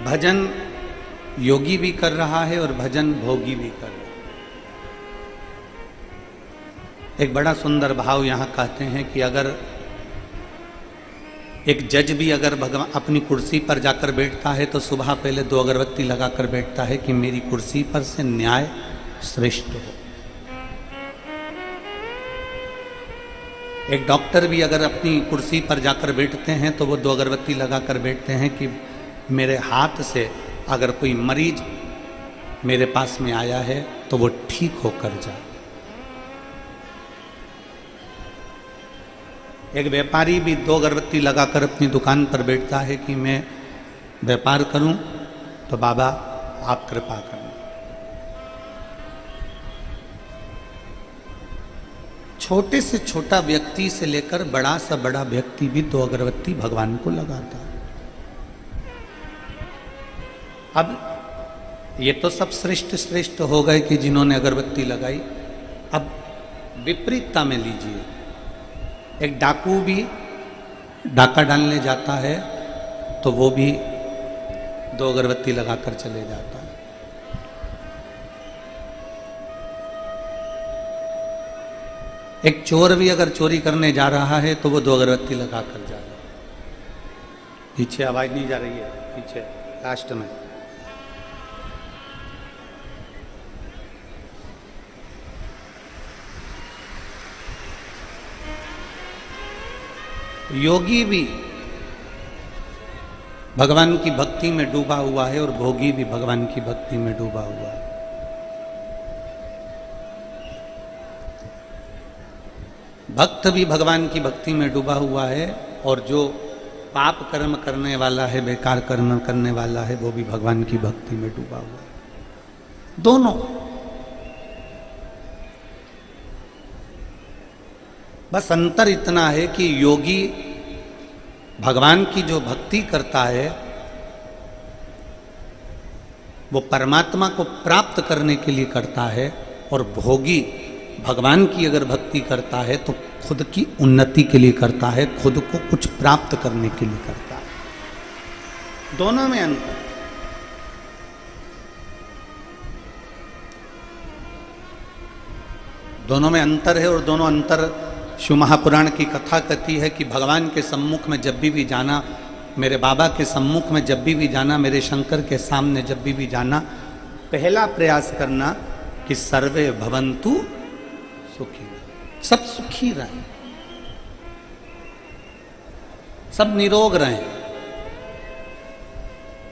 भजन योगी भी कर रहा है और भजन भोगी भी कर रहा है। एक बड़ा सुंदर भाव यहाँ कहते हैं कि अगर एक जज भी अगर भगवान अपनी कुर्सी पर जाकर बैठता है तो सुबह पहले 2 अगरबत्ती लगाकर बैठता है कि मेरी कुर्सी पर से न्याय श्रेष्ठ हो। एक डॉक्टर भी अगर अपनी कुर्सी पर जाकर बैठते हैं तो वो 2 अगरबत्ती लगाकर बैठते हैं कि मेरे हाथ से अगर कोई मरीज मेरे पास में आया है तो वो ठीक होकर जाए। एक व्यापारी भी 2 अगरबत्ती लगाकर अपनी दुकान पर बैठता है कि मैं व्यापार करूं तो बाबा आप कृपा करना। छोटे से छोटा व्यक्ति से लेकर बड़ा सा बड़ा व्यक्ति भी 2 अगरबत्ती भगवान को लगाता है। अब ये तो सब श्रेष्ठ श्रेष्ठ हो गए कि जिन्होंने अगरबत्ती लगाई। अब विपरीतता में लीजिए, एक डाकू भी डाका डालने जाता है तो वो भी 2 अगरबत्ती लगाकर चले जाता है। एक चोर भी अगर चोरी करने जा रहा है तो वो 2 अगरबत्ती लगाकर जा रहा है। पीछे आवाज नहीं जा रही है, पीछे लास्ट में। योगी भी भगवान की भक्ति में डूबा हुआ है और भोगी भी भगवान की भक्ति में डूबा हुआ है। भक्त भी भगवान की भक्ति में डूबा हुआ है और जो पाप कर्म करने वाला है, बेकार कर्म करने वाला है, वो भी भगवान की भक्ति में डूबा हुआ है। दोनों। बस अंतर इतना है कि योगी भगवान की जो भक्ति करता है वो परमात्मा को प्राप्त करने के लिए करता है, और भोगी भगवान की अगर भक्ति करता है तो खुद की उन्नति के लिए करता है, खुद को कुछ प्राप्त करने के लिए करता है। दोनों में अंतर। दोनों में अंतर है और दोनों अंतर शिव महापुराण की कथा कहती है कि भगवान के सम्मुख में जब भी जाना, मेरे बाबा के सम्मुख में जब भी जाना, मेरे शंकर के सामने जब भी जाना, पहला प्रयास करना कि सर्वे भवन्तु सुखी, सब सुखी रहें, सब निरोग रहें।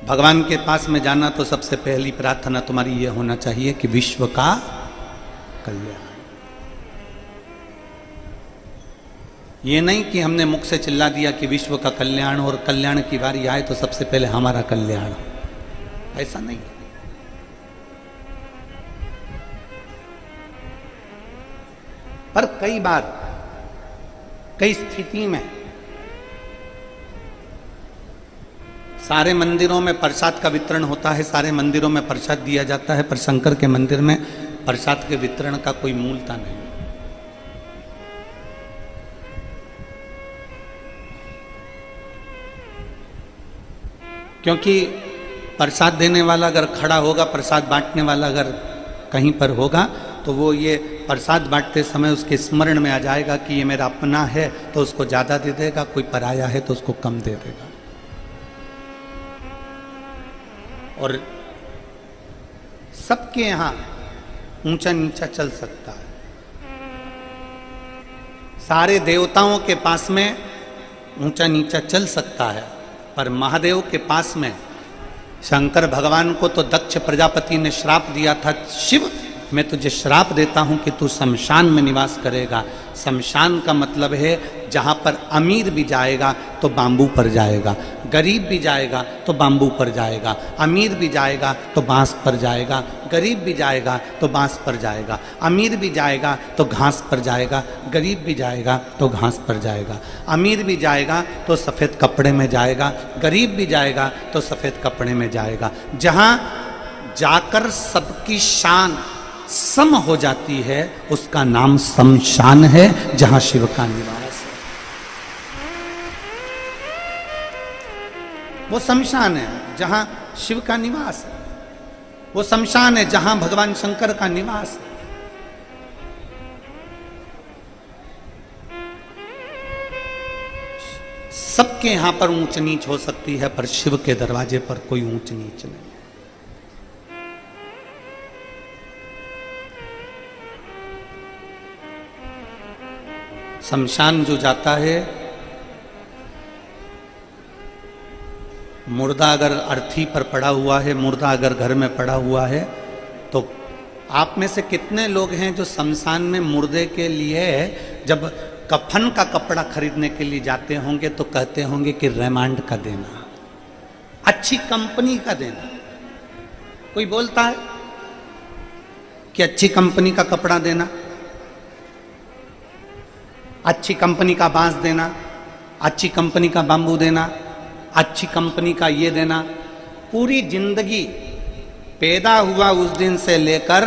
भगवान के पास में जाना तो सबसे पहली प्रार्थना तुम्हारी यह होना चाहिए कि विश्व का कल्याण। ये नहीं कि हमने मुख से चिल्ला दिया कि विश्व का कल्याण और कल्याण की बारी आए तो सबसे पहले हमारा कल्याण, ऐसा नहीं। पर कई बार कई स्थिति में सारे मंदिरों में प्रसाद का वितरण होता है, सारे मंदिरों में प्रसाद दिया जाता है, पर शंकर के मंदिर में प्रसाद के वितरण का कोई मूलता नहीं। क्योंकि प्रसाद देने वाला अगर खड़ा होगा, प्रसाद बांटने वाला अगर कहीं पर होगा, तो वो ये प्रसाद बांटते समय उसके स्मरण में आ जाएगा कि ये मेरा अपना है तो उसको ज़्यादा दे देगा, कोई पराया है तो उसको कम दे देगा। और सबके यहाँ ऊंचा नीचा चल सकता है। सारे देवताओं के पास में ऊंचा नीचा चल सकता है, पर महादेव के पास में शंकर भगवान को तो दक्ष प्रजापति ने श्राप दिया था, शिव मैं तुझे श्राप देता हूं कि तू शमशान में निवास करेगा। शमशान का मतलब है जहां पर अमीर भी जाएगा तो बांबू पर जाएगा, गरीब भी जाएगा तो बांबू पर जाएगा, अमीर भी जाएगा तो बांस पर जाएगा, गरीब भी जाएगा तो बांस पर जाएगा, अमीर भी जाएगा तो घास पर जाएगा, गरीब भी जाएगा तो घास पर जाएगा, अमीर भी जाएगा तो सफ़ेद कपड़े में जाएगा, गरीब भी जाएगा तो सफ़ेद कपड़े में जाएगा। जहाँ जाकर सबकी शान सम हो जाती है उसका नाम शमशान है, जहां शिव का निवास है। वो शमशान है जहां शिव का निवास है, वो शमशान है जहां भगवान शंकर का निवास है। सबके यहां पर ऊंच नीच हो सकती है, पर शिव के दरवाजे पर कोई ऊंच नीच नहीं। शमशान जो जाता है, मुर्दा अगर अर्थी पर पड़ा हुआ है, मुर्दा अगर घर में पड़ा हुआ है, तो आप में से कितने लोग हैं जो शमशान में मुर्दे के लिए जब कफन का कपड़ा खरीदने के लिए जाते होंगे तो कहते होंगे कि रेमांड का देना, अच्छी कंपनी का देना। कोई बोलता है कि अच्छी कंपनी का कपड़ा देना, अच्छी कंपनी का बांस देना, अच्छी कंपनी का बाम्बू देना, अच्छी कंपनी का ये देना। पूरी जिंदगी पैदा हुआ उस दिन से लेकर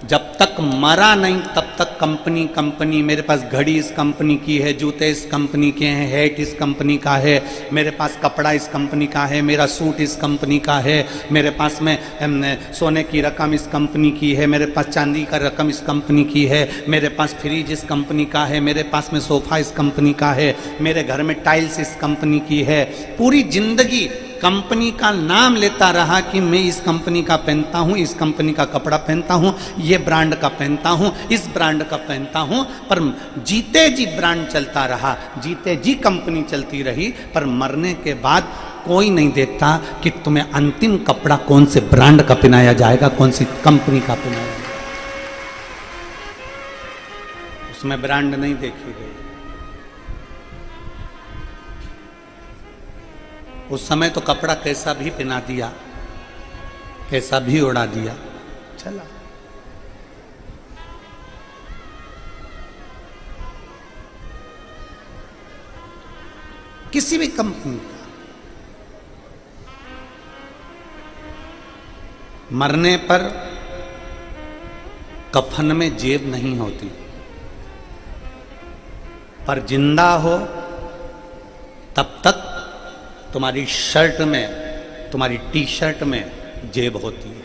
जब तक मरा नहीं तब तक कंपनी कंपनी, मेरे पास घड़ी इस कंपनी की है, जूते इस कंपनी के हैं, हैट इस कंपनी का है, मेरे पास कपड़ा इस कंपनी का है, मेरा सूट इस कंपनी का है, मेरे पास में सोने की रकम इस कंपनी की है, मेरे पास चांदी का रकम इस कंपनी की है, मेरे पास फ्रिज इस कंपनी का है, मेरे पास में सोफा इस कंपनी का है, मेरे घर में टाइल्स इस कंपनी की है। पूरी जिंदगी कंपनी का नाम लेता रहा कि मैं इस कंपनी का पहनता हूं, इस कंपनी का कपड़ा पहनता हूं, ये ब्रांड का पहनता हूं, इस ब्रांड का पहनता हूं, पर जीते जी ब्रांड चलता रहा, जीते जी कंपनी चलती रही। पर मरने के बाद कोई नहीं देखता कि तुम्हें अंतिम कपड़ा कौन से ब्रांड का पहनाया जाएगा, कौन सी कंपनी का पहनाया जाएगा, उसमें ब्रांड नहीं देखी गई। उस समय तो कपड़ा कैसा भी पहना दिया, कैसा भी उड़ा दिया, चला। किसी भी कंपनी का मरने पर कफन में जेब नहीं होती, पर जिंदा हो तब तक तुम्हारी शर्ट में, तुम्हारी टी शर्ट में जेब होती है।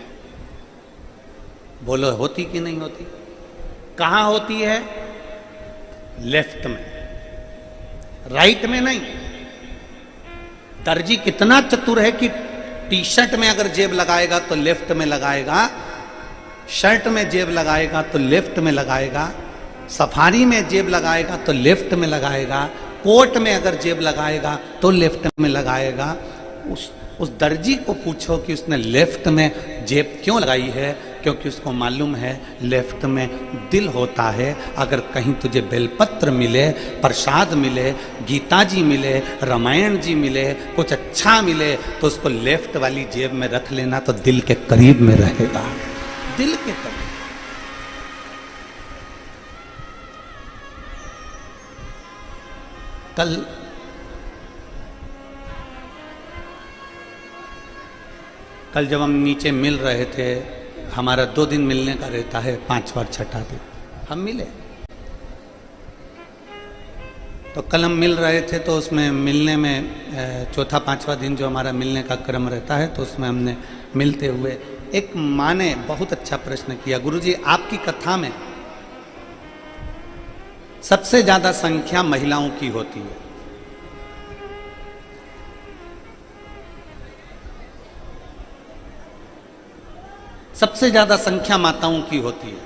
बोलो होती कि नहीं होती? कहां होती है? लेफ्ट में, राइट में नहीं। दर्जी कितना चतुर है कि टी शर्ट में अगर जेब लगाएगा तो लेफ्ट में लगाएगा, शर्ट में जेब लगाएगा तो लेफ्ट में लगाएगा, सफारी में जेब लगाएगा तो लेफ्ट में लगाएगा, कोट में अगर जेब लगाएगा तो लेफ्ट में लगाएगा। उस दर्जी को पूछो कि उसने लेफ्ट में जेब क्यों लगाई है, क्योंकि उसको मालूम है लेफ्ट में दिल होता है। अगर कहीं तुझे बेलपत्र मिले, प्रसाद मिले, गीता जी मिले, रामायण जी मिले, कुछ अच्छा मिले, तो उसको लेफ्ट वाली जेब में रख लेना, तो दिल के करीब में रहेगा, दिल के करीब। कल जब हम नीचे मिल रहे थे, हमारा 2 दिन मिलने का रहता है, 5 बार छठा दिन हम मिले। तो कल हम मिल रहे थे, तो उसमें मिलने में चौथा 5वां दिन जो हमारा मिलने का क्रम रहता है, तो उसमें हमने मिलते हुए एक माँ ने बहुत अच्छा प्रश्न किया, गुरुजी आपकी कथा में सबसे ज्यादा संख्या महिलाओं की होती है, सबसे ज्यादा संख्या माताओं की होती है।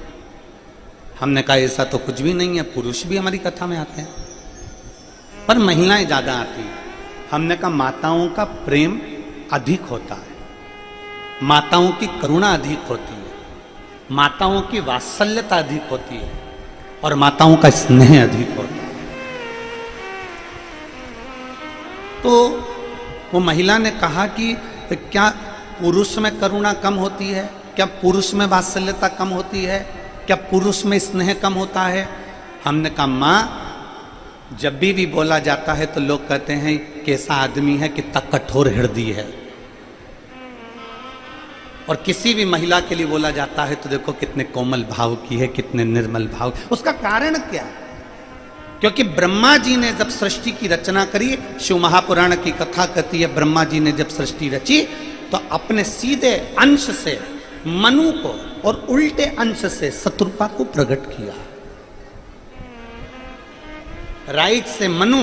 हमने कहा ऐसा तो कुछ भी नहीं है, पुरुष भी हमारी कथा में आते हैं, पर महिलाएं ज्यादा आती हैं। हमने कहा माताओं का प्रेम अधिक होता है, माताओं की करुणा अधिक होती है, माताओं की वात्सल्यता अधिक होती है, और माताओं का स्नेह अधिक होता है। तो वो महिला ने कहा कि क्या पुरुष में करुणा कम होती है, क्या पुरुष में वात्सल्यता कम होती है, क्या पुरुष में स्नेह कम होता है? हमने कहा माँ, जब भी बोला जाता है तो लोग कहते हैं कैसा आदमी है, कितना कठोर हृदय है, और किसी भी महिला के लिए बोला जाता है तो देखो कितने कोमल भाव की है, कितने निर्मल भाव। उसका कारण क्या है? क्योंकि ब्रह्मा जी ने जब सृष्टि की रचना करी, शिव महापुराण की कथा कहती है ब्रह्मा जी ने जब सृष्टि रची तो अपने सीधे अंश से मनु को और उल्टे अंश से शत्रुपा को प्रकट किया। राइट से मनु,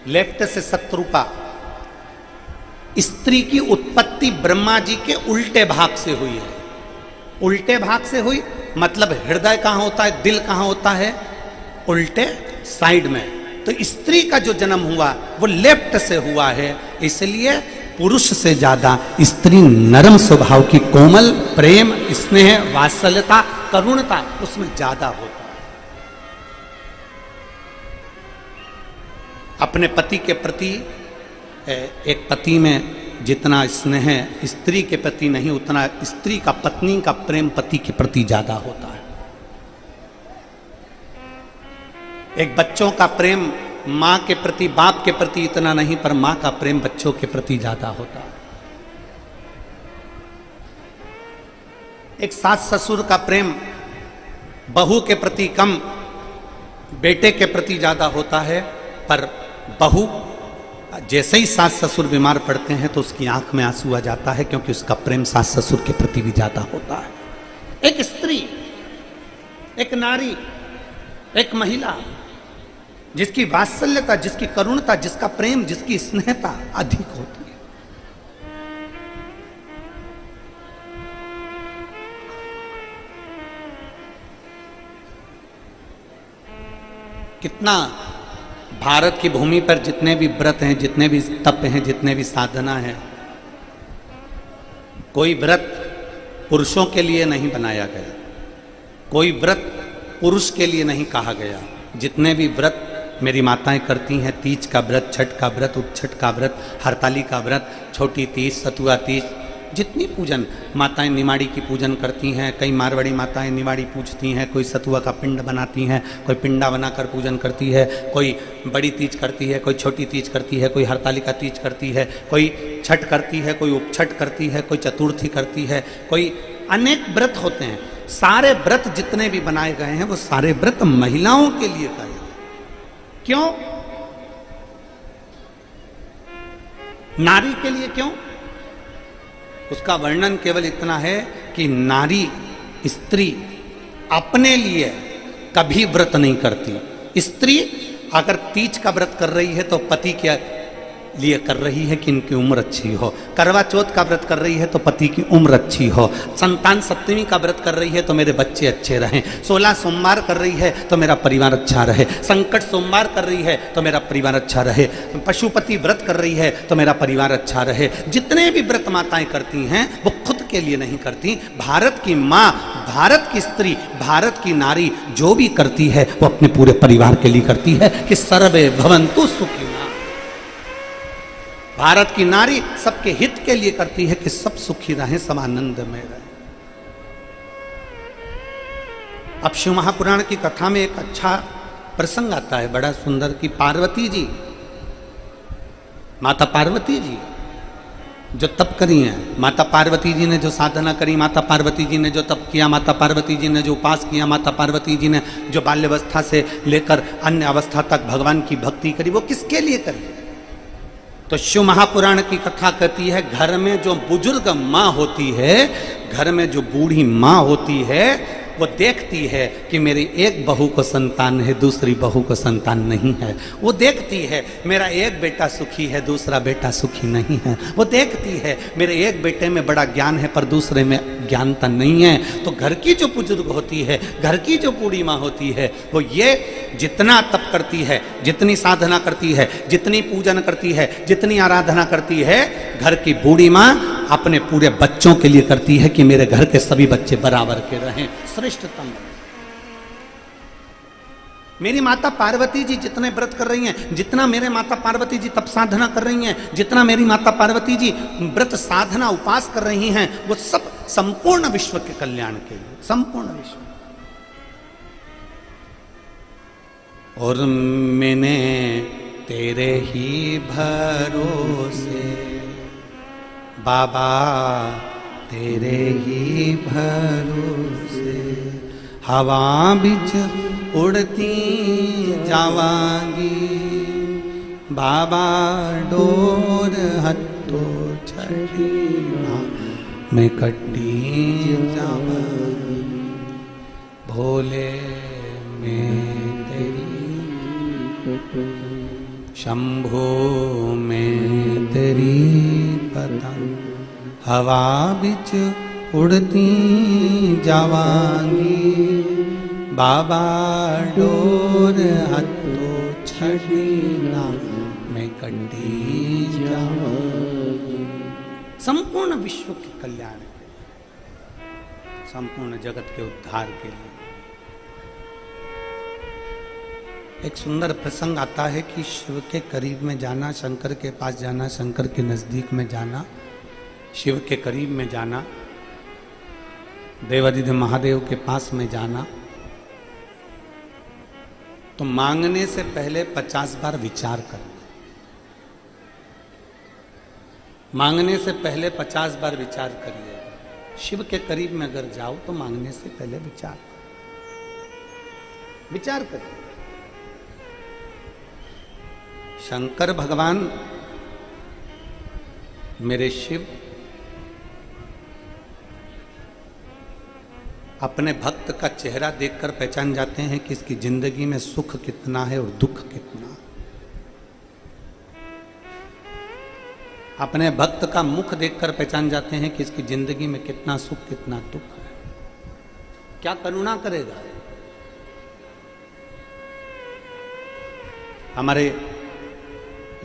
लेफ्ट से शत्रुपा। स्त्री की उत्पत्ति ब्रह्मा जी के उल्टे भाग से हुई है। उल्टे भाग से हुई मतलब हृदय कहां होता है, दिल कहां होता है, उल्टे साइड में। तो स्त्री का जो जन्म हुआ वो लेफ्ट से हुआ है, इसलिए पुरुष से ज्यादा स्त्री नरम स्वभाव की, कोमल, प्रेम, स्नेह, वात्सल्यता, करुणता उसमें ज्यादा होता है। अपने पति के प्रति एक पति में जितना स्नेह स्त्री के प्रति नहीं, उतना स्त्री का, पत्नी का प्रेम पति के प्रति ज्यादा होता है। एक बच्चों का प्रेम मां के प्रति, बाप के प्रति इतना नहीं, पर मां का प्रेम बच्चों के प्रति ज्यादा होता है। एक सास ससुर का प्रेम बहू के प्रति कम, बेटे के प्रति ज्यादा होता है। पर बहू जैसे ही सास ससुर बीमार पड़ते हैं तो उसकी आंख में आंसू आ जाता है, क्योंकि उसका प्रेम सास ससुर के प्रति भी ज्यादा होता है। एक स्त्री, एक नारी, एक महिला जिसकी वात्सल्यता, जिसकी करुणता, जिसका प्रेम, जिसकी स्नेहता अधिक होती है। कितना भारत की भूमि पर जितने भी व्रत हैं, जितने भी तप हैं, जितने भी साधना हैं, कोई व्रत पुरुषों के लिए नहीं बनाया गया, कोई व्रत पुरुष के लिए नहीं कहा गया। जितने भी व्रत मेरी माताएं करती हैं, तीज का व्रत, छठ का व्रत, उपछठ का व्रत, हरताली का व्रत, छोटी तीज, सतुआ तीज, जितनी पूजन माताएं निमाड़ी की पूजन करती हैं। कई मारवाड़ी माताएं निमाड़ी पूजती हैं, कोई सतुआ का पिंड बनाती हैं, कोई पिंडा बनाकर पूजन करती है, कोई बड़ी तीज करती है, कोई छोटी तीज करती है, कोई हरताली का तीज करती है, कोई छठ करती है, कोई उपछठ करती है, कोई चतुर्थी करती है, कोई अनेक व्रत होते हैं। सारे व्रत जितने भी बनाए गए हैं वो सारे व्रत महिलाओं के लिए कहे। क्यों? नारी के लिए क्यों? उसका वर्णन केवल इतना है कि नारी, स्त्री अपने लिए कभी व्रत नहीं करती। स्त्री अगर तीज का व्रत कर रही है तो पति के लिए कर रही है कि इनकी उम्र अच्छी हो, करवा चौथ का व्रत कर रही है तो पति की उम्र अच्छी हो, संतान सप्तमी का व्रत कर रही है तो मेरे बच्चे अच्छे रहें, 16 सोमवार कर रही है तो मेरा परिवार अच्छा रहे, संकट सोमवार कर रही है तो मेरा परिवार अच्छा रहे, पशुपति व्रत कर रही है तो मेरा परिवार अच्छा रहे। जितने भी व्रत माताएं करती हैं वो खुद के लिए नहीं करती। भारत की माँ, भारत की स्त्री, भारत की नारी जो भी करती है वो अपने पूरे परिवार के लिए करती है कि सर्वे भवन्तु सुखिनः। भारत की नारी सबके हित के लिए करती है कि सब सुखी रहें, सब आनंद में रहें। अब शिव महापुराण की कथा में एक अच्छा प्रसंग आता है, बड़ा सुंदर, कि पार्वती जी, माता पार्वती जी जो तप करी हैं, माता पार्वती जी ने जो साधना करी, माता पार्वती जी ने जो तप किया, माता पार्वती जी ने जो उपास किया, माता पार्वती जी ने जो बाल्यावस्था से लेकर अन्य अवस्था तक भगवान की भक्ति करी, वो किसके लिए करी? तो शिव महापुराण की कथा कहती है घर में जो बुजुर्ग माँ होती है, घर में जो बूढ़ी माँ होती है, वो देखती है कि मेरी एक बहू को संतान है, दूसरी बहू को संतान नहीं है। वो देखती है मेरा एक बेटा सुखी है, दूसरा बेटा सुखी नहीं है। वो देखती है मेरे एक बेटे में बड़ा ज्ञान है पर दूसरे में ज्ञानता नहीं है। तो घर की जो बुजुर्ग होती है, घर की जो बूढ़ी माँ होती है, वो ये जितना तप करती है, जितनी साधना करती है, जितनी पूजन करती है, जितनी आराधना करती है, घर की बूढ़ी माँ अपने पूरे बच्चों के लिए करती है कि मेरे घर के सभी बच्चे बराबर के रहें, श्रेष्ठतम। मेरी माता पार्वती जी जितने व्रत कर रही हैं, जितना मेरे माता पार्वती जी तप साधना कर रही हैं, जितना मेरी माता पार्वती जी व्रत साधना उपास कर रही हैं, वो सब संपूर्ण विश्व के कल्याण के लिए, संपूर्ण विश्व। और मैंने तेरे ही भरोसे बाबा, तेरे ही भरोसे हवा बिच उड़ती जावांगी, बाबा डोर हत्तो छड़ी ना मैं कट्टी जावांगी, भोले में तेरी शंभो में तेरी पतंग, हवा बिच उड़ती जावांगी, बाबा डोर हत्तो छड़ी ना मैं कट्टी जावांगी। संपूर्ण विश्व के कल्याण, संपूर्ण जगत के उद्धार के लिए। एक सुंदर प्रसंग आता है कि शिव के करीब में जाना, शंकर के पास जाना, शंकर के नजदीक में जाना, शिव के करीब में जाना, देवादिदेव महादेव के पास में जाना, तो मांगने से पहले 50 बार विचार करना। मांगने से पहले 50 बार विचार करिएगा। शिव के करीब में अगर जाओ तो मांगने से पहले विचार करिए। शंकर भगवान मेरे शिव अपने भक्त का चेहरा देखकर पहचान जाते हैं कि इसकी जिंदगी में सुख कितना है और दुख कितना। अपने भक्त का मुख देखकर पहचान जाते हैं कि इसकी जिंदगी में कितना सुख कितना दुख है। क्या करुणा करेगा। हमारे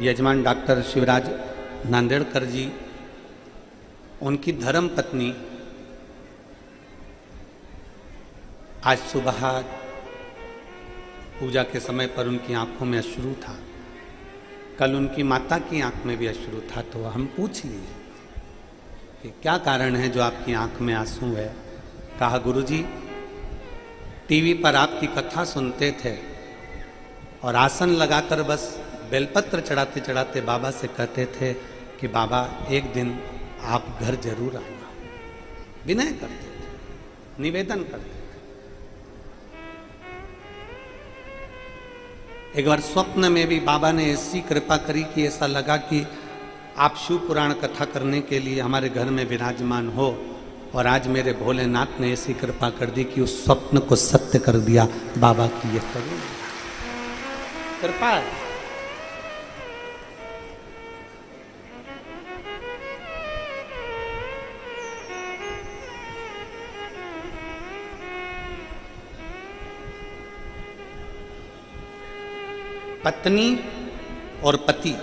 यजमान डॉक्टर शिवराज नांदेड़कर जी, उनकी धर्म पत्नी आज सुबह पूजा के समय पर उनकी आंखों में अश्रु था। कल उनकी माता की आंख में भी अश्रु था। तो हम पूछ लिए कि क्या कारण है जो आपकी आंख में आंसू है। कहा गुरुजी, टीवी पर आपकी कथा सुनते थे और आसन लगाकर बस बेलपत्र चढ़ाते चढ़ाते बाबा से कहते थे कि बाबा एक दिन आप घर जरूर आना। विनय करते थे, निवेदन करते थे। एक बार स्वप्न में भी बाबा ने ऐसी कृपा करी कि ऐसा लगा कि आप शिव पुराण कथा करने के लिए हमारे घर में विराजमान हो। और आज मेरे भोलेनाथ ने ऐसी कृपा कर दी कि उस स्वप्न को सत्य कर दिया। बाबा की ये कृपा है। पत्नी और पति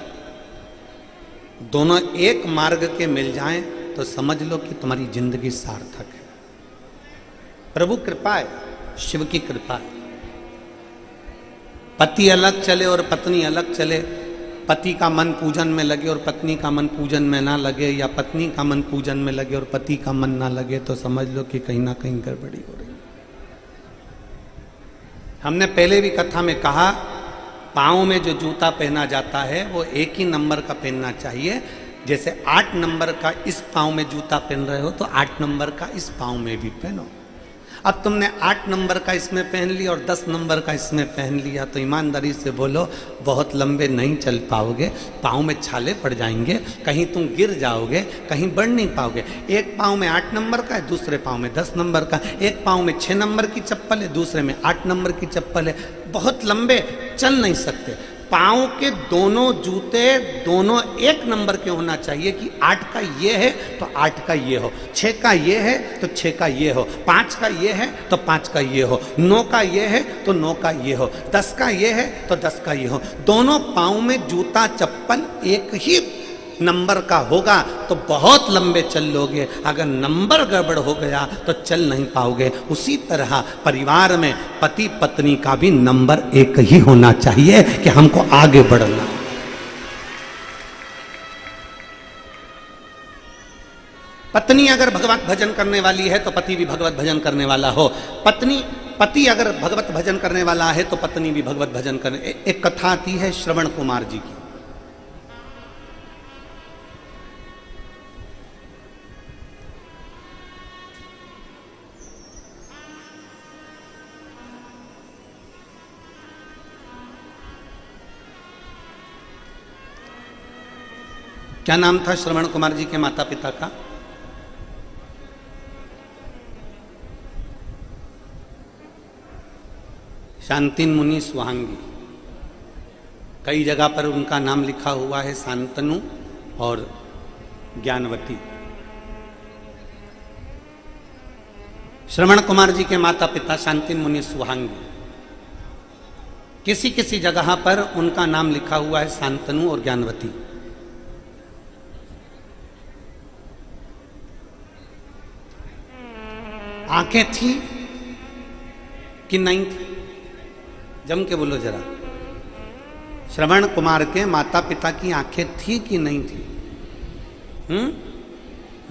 दोनों एक मार्ग के मिल जाएं तो समझ लो कि तुम्हारी जिंदगी सार्थक है। प्रभु कृपा है, शिव की कृपा है। पति अलग चले और पत्नी अलग चले, पति का मन पूजन में लगे और पत्नी का मन पूजन में ना लगे, या पत्नी का मन पूजन में लगे और पति का मन ना लगे, तो समझ लो कि कहीं ना कहीं गड़बड़ी हो रही। हमने पहले भी कथा में कहा, पाँव में जो जूता पहना जाता है वो एक ही नंबर का पहनना चाहिए। जैसे 8 नंबर का इस पाँव में जूता पहन रहे हो तो 8 नंबर का इस पाँव में भी पहनो। अब तुमने 8 नंबर का इसमें पहन लिया और 10 नंबर का इसमें पहन लिया, तो ईमानदारी से बोलो बहुत लंबे नहीं चल पाओगे, पाँव में छाले पड़ जाएंगे, कहीं तुम गिर जाओगे, कहीं बढ़ नहीं पाओगे। एक पाँव में 8 नंबर का है, दूसरे पाँव में 10 नंबर का, एक पाँव में 6 नंबर की चप्पल है, दूसरे में 8 नंबर की चप्पल है, बहुत लंबे चल नहीं सकते। पाँव के दोनों जूते दोनों एक नंबर के होना चाहिए कि 8 का ये है तो 8 का ये हो, 6 का ये है तो 6 का ये हो, 5 का ये है तो 5 का ये हो, 9 का ये है तो 9 का ये हो, 10 का ये है तो 10 का ये हो। दोनों पाँव में जूता चप्पल एक ही नंबर का होगा तो बहुत लंबे चल लोगे। अगर नंबर गड़बड़ हो गया तो चल नहीं पाओगे। उसी तरह परिवार में पति पत्नी का भी नंबर एक ही होना चाहिए कि हमको आगे बढ़ना। पत्नी अगर भगवत भजन करने वाली है तो पति भी भगवत भजन करने वाला हो। पति अगर भगवत भजन करने वाला है तो पत्नी भी भगवत भजन करने। एक कथा आती है श्रवण कुमार जी की। क्या नाम था श्रवण कुमार जी के माता पिता का? शांतिन मुनि सुहांगी। कई जगह पर उनका नाम लिखा हुआ है शांतनु और ज्ञानवती। श्रवण कुमार जी के माता पिता शांतिन मुनि सुहांगी। किसी किसी जगह पर उनका नाम लिखा हुआ है शांतनु और ज्ञानवती। आंखें थी कि नहीं थी? जम के बोलो जरा। श्रवण कुमार के माता पिता की आंखें थी कि नहीं थी?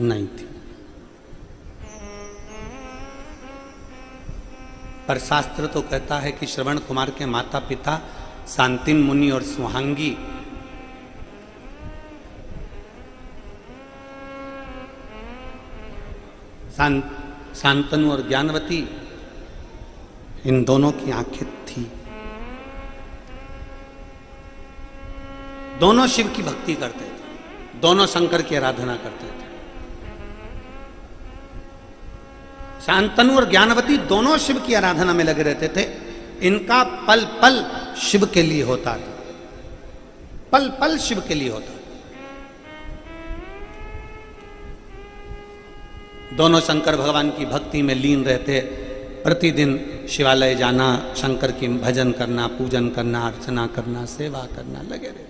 नहीं थी। पर शास्त्र तो कहता है कि श्रवण कुमार के माता पिता शांतिन मुनि और सुहांगी शांतनु और ज्ञानवती, इन दोनों की आंखें थी। दोनों शिव की भक्ति करते थे, दोनों शंकर की आराधना करते थे। शांतनु और ज्ञानवती दोनों शिव की आराधना में लगे रहते थे। इनका पल पल शिव के लिए होता था, पल पल शिव के लिए होता था। दोनों शंकर भगवान की भक्ति में लीन रहते। प्रतिदिन शिवालय जाना, शंकर की भजन करना, पूजन करना, अर्चना करना, सेवा करना लगे रहते।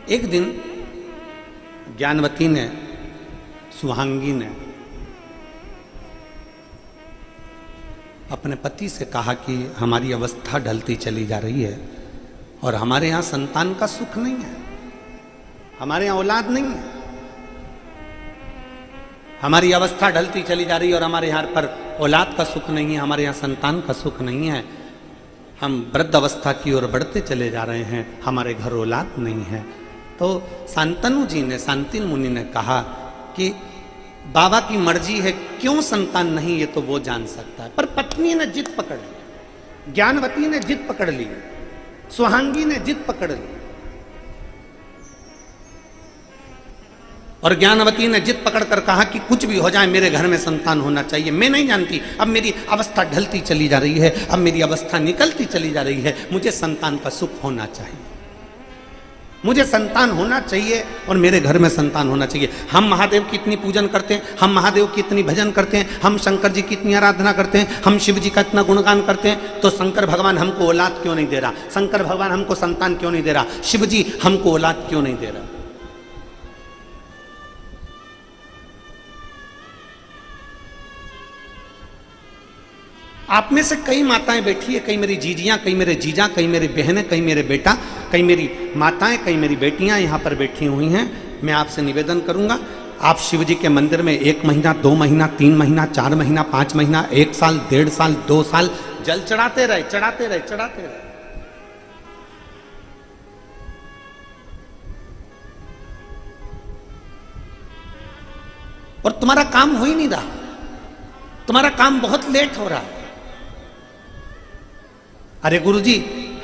एक दिन ज्ञानवती ने, सुहांगी ने अपने पति से कहा कि हमारी अवस्था ढलती चली जा रही है और हमारे यहाँ संतान का सुख नहीं है, हमारे यहाँ औलाद नहीं है, हमारी अवस्था ढलती चली जा रही है और हमारे यहाँ पर औलाद का सुख नहीं है, हमारे यहाँ संतान का सुख नहीं है, हम वृद्ध अवस्था की ओर बढ़ते चले जा रहे हैं, हमारे घर औलाद नहीं है। तो शांतनु जी ने, शांतिन मुनि ने कहा कि बाबा की मर्जी है, क्यों संतान नहीं ये तो वो जान सकता है। पर पत्नी ने जिद पकड़ ली, ज्ञानवती ने जिद पकड़ ली, सुहांगी ने जिद पकड़ ली और ज्ञानवती ने जिद पकड़कर कहा कि कुछ भी हो जाए मेरे घर में संतान होना चाहिए। मैं नहीं जानती, अब मेरी अवस्था ढलती चली जा रही है, अब मेरी अवस्था निकलती चली जा रही है, मुझे संतान का सुख होना चाहिए, मुझे संतान होना चाहिए और मेरे घर में संतान होना चाहिए। हम महादेव की इतनी पूजन करते हैं, हम महादेव की इतनी भजन करते हैं, हम शंकर जी की इतनी आराधना करते हैं, हम शिव जी का इतना गुणगान करते हैं, तो शंकर भगवान हमको औलाद क्यों नहीं दे रहा? शंकर भगवान हमको संतान क्यों नहीं दे रहा? शिव जी हमको औलाद क्यों नहीं दे रहा? आप में से कई माताएं बैठी है, कई मेरी जीजियां, कई मेरे जीजा, कई मेरी बहनें, कई मेरे बेटा, कई मेरी माताएं, कई मेरी बेटियां यहां पर बैठी हुई हैं। मैं आपसे निवेदन करूंगा, आप शिव जी के मंदिर में 1 महीना, 2 महीना, 3 महीना, 4 महीना, 5 महीना, 1 साल, 1.5 साल, 2 साल जल चढ़ाते रहे, चढ़ाते रहे, चढ़ाते रहे। और तुम्हारा काम हो ही नहीं रहा, तुम्हारा काम बहुत लेट हो रहा है। अरे गुरुजी,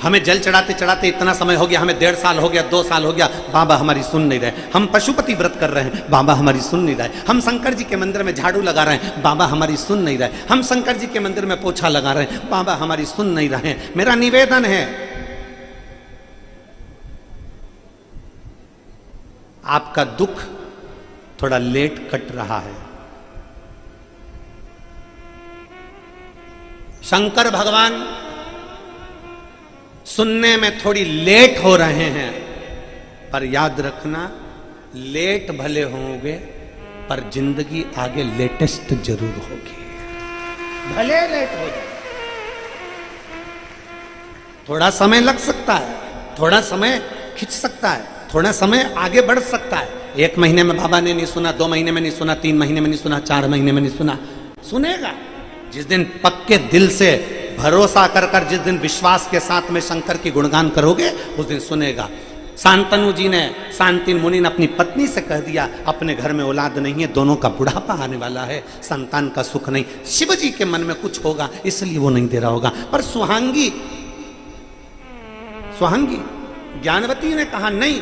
हमें जल चढ़ाते चढ़ाते इतना समय हो गया, हमें 1.5 साल हो गया, 2 साल हो गया, बाबा हमारी सुन नहीं रहे। हम पशुपति व्रत कर रहे हैं, बाबा हमारी सुन नहीं रहे। हम शंकर जी के मंदिर में झाड़ू लगा रहे हैं, बाबा हमारी सुन नहीं रहे। हम शंकर जी के मंदिर में पोछा लगा रहे हैं, बाबा हमारी सुन नहीं रहे। मेरा निवेदन है, आपका दुख थोड़ा लेट कट रहा है। शंकर भगवान सुनने में थोड़ी लेट हो रहे हैं, पर याद रखना, लेट भले होंगे पर जिंदगी आगे लेटेस्ट जरूर होगी। भले लेट हो जाए, थोड़ा समय लग सकता है, थोड़ा समय खिंच सकता है, थोड़ा समय आगे बढ़ सकता है। 1 महीने में बाबा ने नहीं सुना, 2 महीने में नहीं सुना, 3 महीने में नहीं सुना, 4 महीने में नहीं सुना, सुनेगा। जिस दिन पक्के दिल से भरोसा कर जिस दिन विश्वास के साथ में शंकर की गुणगान करोगे, उस दिन सुनेगा। शांतनु जी ने, शांतिन मुनि ने अपनी पत्नी से कह दिया अपने घर में औलाद नहीं है, दोनों का बुढ़ापा आने वाला है, संतान का सुख नहीं। शिव जी के मन में कुछ होगा इसलिए वो नहीं दे रहा होगा। पर सुहांगी ज्ञानवती ने कहा नहीं,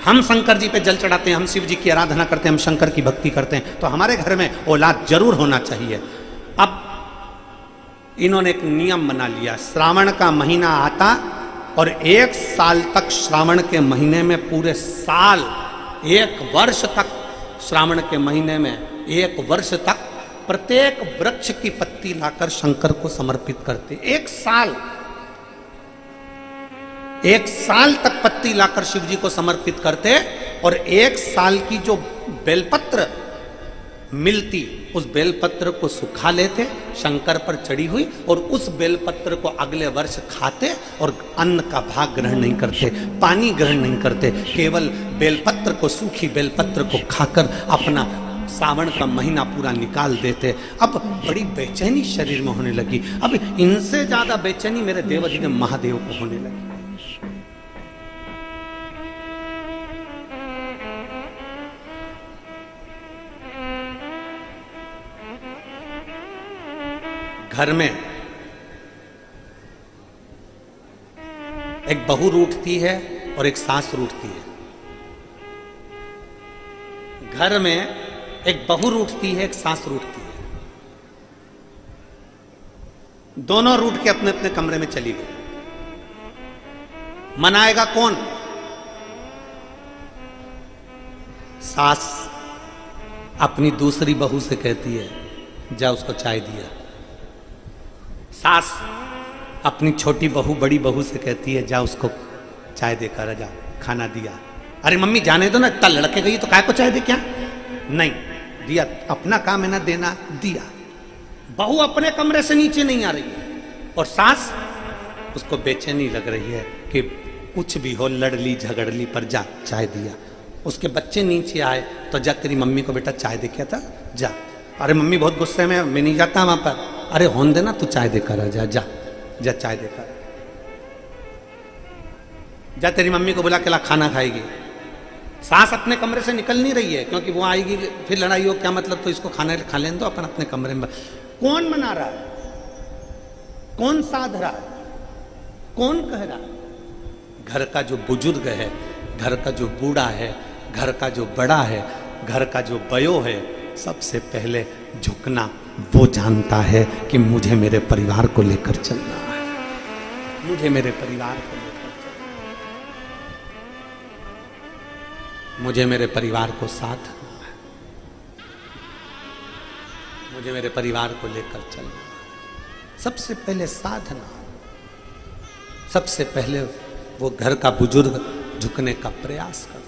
हम शंकर जी पे जल चढ़ाते हैं, हम शिव जी की आराधना करते हैं, हम शंकर की भक्ति करते हैं, तो हमारे घर में औलाद जरूर होना चाहिए। अब इन्होंने एक नियम बना लिया, श्रावण का महीना आता और 1 साल तक, श्रावण के महीने में पूरे साल 1 वर्ष तक, श्रावण के महीने में 1 वर्ष तक प्रत्येक वृक्ष की पत्ती लाकर शंकर को समर्पित करते। 1 साल तक पत्ती लाकर शिव जी को समर्पित करते और 1 साल की जो बेलपत्र मिलती उस बेलपत्र को सुखा लेते, शंकर पर चढ़ी हुई, और उस बेलपत्र को अगले वर्ष खाते और अन्न का भाग ग्रहण नहीं करते, पानी ग्रहण नहीं करते, केवल बेलपत्र को, सूखी बेलपत्र को खाकर अपना सावन का महीना पूरा निकाल देते। अब बड़ी बेचैनी शरीर में होने लगी। अब इनसे ज्यादा बेचैनी मेरे देवाधिदेव महादेव को होने लगी। घर में एक बहू रूठती है और एक सास रूठती है। घर में एक बहू रूठती है, एक सास रूठती है। दोनों रूठ के अपने अपने कमरे में चली गई। मनाएगा कौन? सास अपनी दूसरी बहू से कहती है जा उसको चाय दिया। सास अपनी छोटी बहू बड़ी बहू से कहती है जा उसको चाय देकर जा, खाना दिया। अरे मम्मी जाने दो ना, इतना लड़के गई तो काय को चाय दे क्या? नहीं दिया, अपना काम है ना देना, दिया। बहू अपने कमरे से नीचे नहीं आ रही है और सास उसको बेचैनी लग रही है कि कुछ भी हो, लड़ ली झगड़ ली, पर जा चाय दिया। उसके बच्चे नीचे आए तो जा तेरी मम्मी को बेटा चाय दे क्या था, जा। अरे मम्मी बहुत गुस्से में, मैं नहीं जाता वहां पर। अरे होन देना, तू चाय देकर आ जा, जा जा चाय देकर जा, तेरी मम्मी को बुला के ला, खाना खाएगी। सास अपने कमरे से निकल नहीं रही है क्योंकि वो आएगी फिर लड़ाई हो, क्या मतलब, तो इसको खाना खा लेने दो, अपन अपने कमरे में। कौन मना रहा है, कौन साध रहा है, कौन कह रहा है? घर का जो बुजुर्ग है, घर का जो बूढ़ा है, घर का जो बड़ा है, घर का जो बयो है, सबसे पहले झुकना वो जानता है कि मुझे मेरे परिवार को लेकर चलना है, मुझे मेरे परिवार को लेकर चलना है, मुझे मेरे परिवार को साथ देना है, मुझे मेरे परिवार को लेकर चलना है। सबसे पहले साधना, सबसे पहले वो घर का बुजुर्ग झुकने का प्रयास करता है।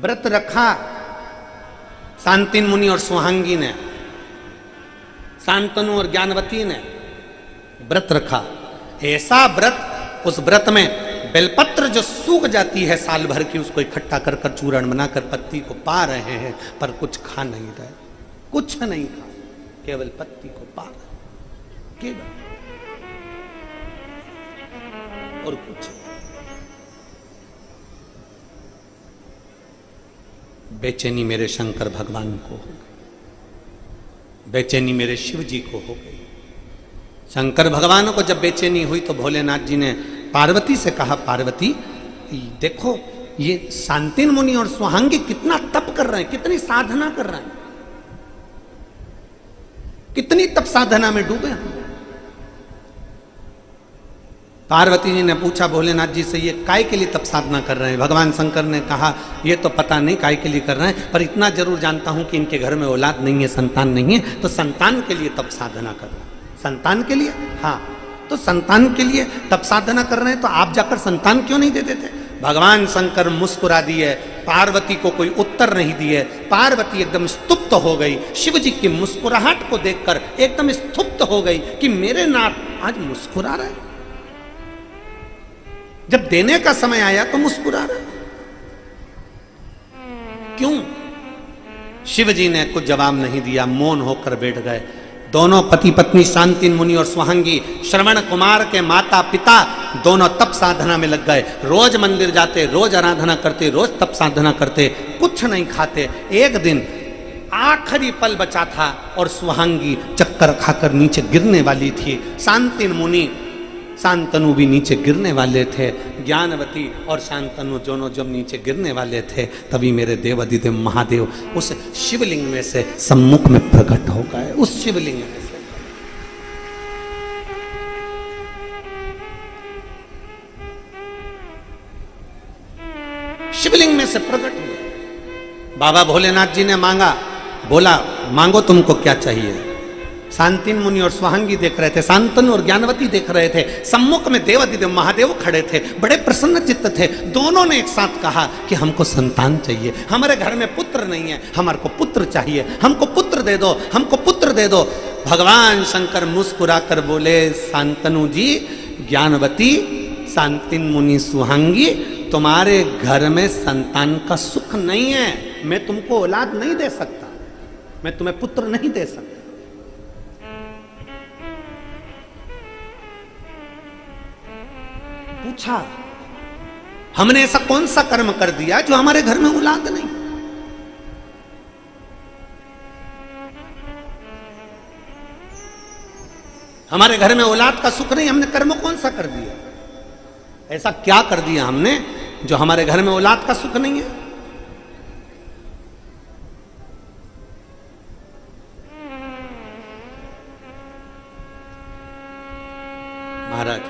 व्रत रखा शांतिन मुनि और सुहांगी ने, शांतनु और ज्ञानवती ने व्रत रखा। ऐसा व्रत, उस व्रत में बेलपत्र जो सूख जाती है साल भर की, उसको इकट्ठा कर कर चूर्ण बनाकर पत्ती को पा रहे हैं, पर कुछ खा नहीं रहे, कुछ नहीं खा, केवल पत्ती को पा रहे, केवल, और कुछ। बेचैनी मेरे शंकर भगवान को हो गई, बेचैनी मेरे शिव जी को हो गई। शंकर भगवान को जब बेचैनी हुई तो भोलेनाथ जी ने पार्वती से कहा, पार्वती देखो ये शांतिन मुनि और सुहांगी कितना तप कर रहे हैं, कितनी साधना कर रहे हैं, कितनी तप साधना में डूबे हैं। पार्वती जी ने पूछा भोलेनाथ जी से, ये काय के लिए तप साधना कर रहे हैं? भगवान शंकर ने कहा ये तो पता नहीं काय के लिए कर रहे हैं, पर इतना जरूर जानता हूं कि इनके घर में औलाद नहीं है, संतान नहीं है, तो संतान के लिए तप साधना कर रहे हैं। संतान के लिए? हाँ, तो संतान के लिए तप साधना कर रहे हैं, तो आप जाकर संतान क्यों नहीं दे देते? भगवान शंकर मुस्कुरा दिए, पार्वती को कोई उत्तर नहीं दिए। पार्वती एकदम स्तुप्त हो गई, शिव जी की मुस्कुराहट को देखकर एकदम स्तुप्त हो गई कि मेरे नाथ आज मुस्कुरा रहे, जब देने का समय आया तो मुस्कुरा रहे, क्यों? शिव जी ने कुछ जवाब नहीं दिया, मौन होकर बैठ गए। दोनों पति पत्नी शांतिन मुनि और सुहांगी श्रवण कुमार के माता पिता दोनों तप साधना में लग गए। रोज मंदिर जाते, रोज आराधना करते, रोज तप साधना करते, कुछ नहीं खाते। एक दिन आखिरी पल बचा था और सुहांगी चक्कर खाकर नीचे गिरने वाली थी। शांतिन मुनि शांतनु भी नीचे गिरने वाले थे। ज्ञानवती और शांतनु दोनों जब नीचे गिरने वाले थे, तभी मेरे देवाधिदेव महादेव उस शिवलिंग में से सम्मुख में प्रकट हो गए। उस शिवलिंग में से शिवलिंग में से प्रकट हुए। बाबा भोलेनाथ जी ने मांगा, बोला मांगो तुमको क्या चाहिए। शांतिन मुनि और सुहांगी देख रहे थे, शांतनु और ज्ञानवती देख रहे थे। सम्मुख में देवाधिदेव महादेव खड़े थे, बड़े प्रसन्न चित्त थे। दोनों ने एक साथ कहा कि हमको संतान चाहिए, हमारे घर में पुत्र नहीं है, हमारे को पुत्र चाहिए, हमको पुत्र दे दो, हमको पुत्र दे दो। भगवान शंकर मुस्कुराकर बोले, शांतनु जी, ज्ञानवती, शांतिन मुनि, सुहांगी, तुम्हारे घर में संतान का सुख नहीं है। मैं तुमको औलाद नहीं दे सकता, मैं तुम्हें पुत्र नहीं दे सकता। पूछा, हमने ऐसा कौन सा कर्म कर दिया जो हमारे घर में औलाद नहीं? हमारे घर में औलाद का सुख नहीं, हमने कर्म कौन सा कर दिया? ऐसा क्या कर दिया हमने जो हमारे घर में औलाद का सुख नहीं है? महाराज,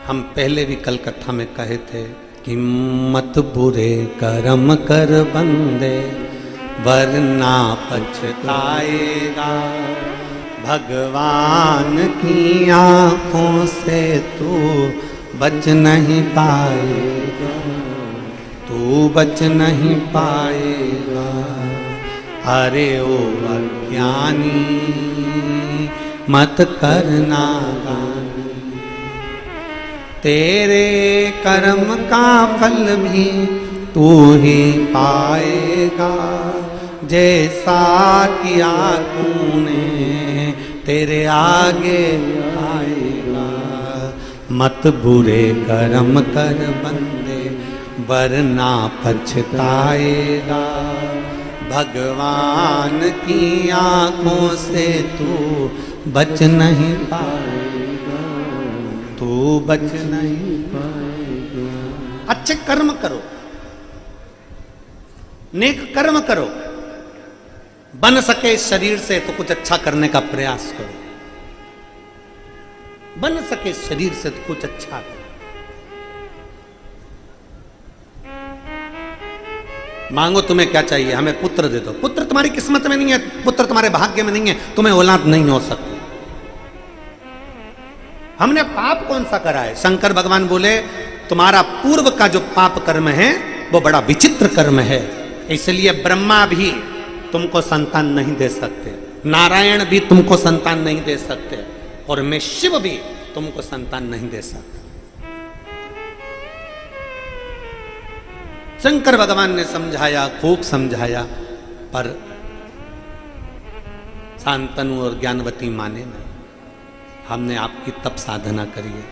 हम पहले भी कलकत्ता में कहे थे कि मत बुरे कर्म कर बंदे वरना पछताएगा। भगवान की आंखों से तू बच नहीं पाएगा, तू बच नहीं पाएगा। अरे ओ अज्ञानी मत करना गानी, तेरे कर्म का फल भी तू ही पाएगा। जैसा किया तूने तेरे आगे आएगा। मत बुरे कर्म कर बंदे वरना पछताएगा। भगवान की आंखों से तू बच नहीं पाएगा, तू बच नहीं पाएगा। अच्छे कर्म करो, नेक कर्म करो। बन सके शरीर से तो कुछ अच्छा करने का प्रयास करो। बन सके शरीर से तो कुछ अच्छा करो। मांगो तुम्हें क्या चाहिए, हमें पुत्र दे दो। पुत्र तुम्हारी किस्मत में नहीं है, पुत्र तुम्हारे भाग्य में नहीं है, तुम्हें औलाद नहीं हो सकती। हमने पाप कौन सा करा है? शंकर भगवान बोले, तुम्हारा पूर्व का जो पाप कर्म है वो बड़ा विचित्र कर्म है, इसलिए ब्रह्मा भी तुमको संतान नहीं दे सकते, नारायण भी तुमको संतान नहीं दे सकते, और मैं शिव भी तुमको संतान नहीं दे सकता। शंकर भगवान ने समझाया, खूब समझाया, पर शांतनु और ज्ञानवती माने नहीं। हमने आपकी तप साधना करी है।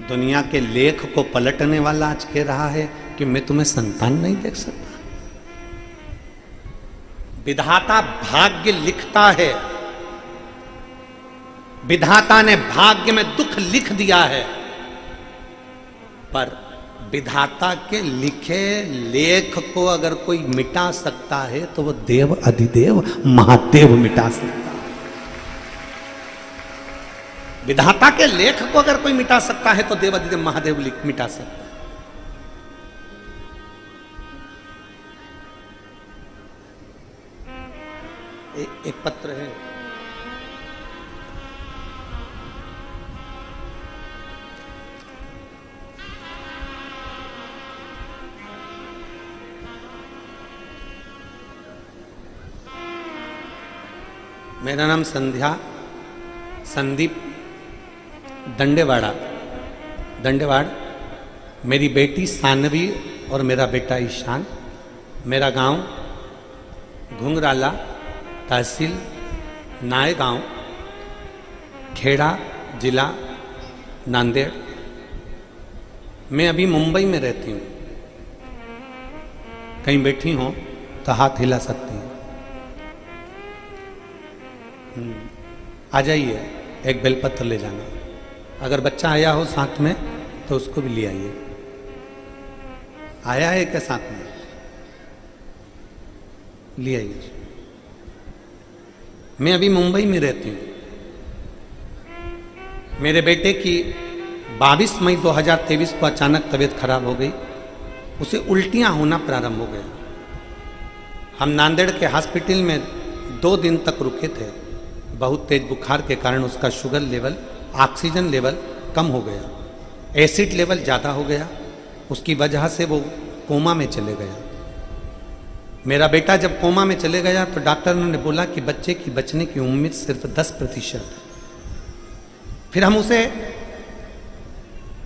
दुनिया के लेख को पलटने वाला आज कह रहा है कि मैं तुम्हें संतान नहीं दे सकता। विधाता भाग्य लिखता है, विधाता ने भाग्य में दुख लिख दिया है, पर विधाता के लिखे लेख को अगर कोई मिटा सकता है तो वो देव अधिदेव महादेव मिटा सकता है। विधाता के लेख को अगर कोई मिटा सकता है तो देव अधिदेव महादेव मिटा सकता है। एक पत्र है, मेरा नाम संध्या, संदीप, दंडेवाड़ा, दंडेवाड़, मेरी बेटी सानवी और मेरा बेटा ईशान। मेरा गांव घुंघराला, तहसील नायगांव, खेड़ा, जिला नांदेड़। मैं अभी मुंबई में रहती हूँ। कहीं बैठी हो तो हाथ हिला सकती हैं। आ जाइए, एक बेलपत्र ले जाना। अगर बच्चा आया हो साथ में तो उसको भी ले आइए। आया है क्या साथ में? ले आइए। मैं अभी मुंबई में रहती हूँ। मेरे बेटे की 22 मई 2023 को अचानक तबीयत खराब हो गई। उसे उल्टियां होना प्रारंभ हो गया। हम नांदेड़ के हॉस्पिटल में 2 दिन तक रुके थे। बहुत तेज बुखार के कारण उसका शुगर लेवल, ऑक्सीजन लेवल कम हो गया, एसिड लेवल ज़्यादा हो गया। उसकी वजह से वो कोमा में चले गया। मेरा बेटा जब कोमा में चले गया तो डॉक्टर ने बोला कि बच्चे की बचने की उम्मीद सिर्फ 10%। फिर हम उसे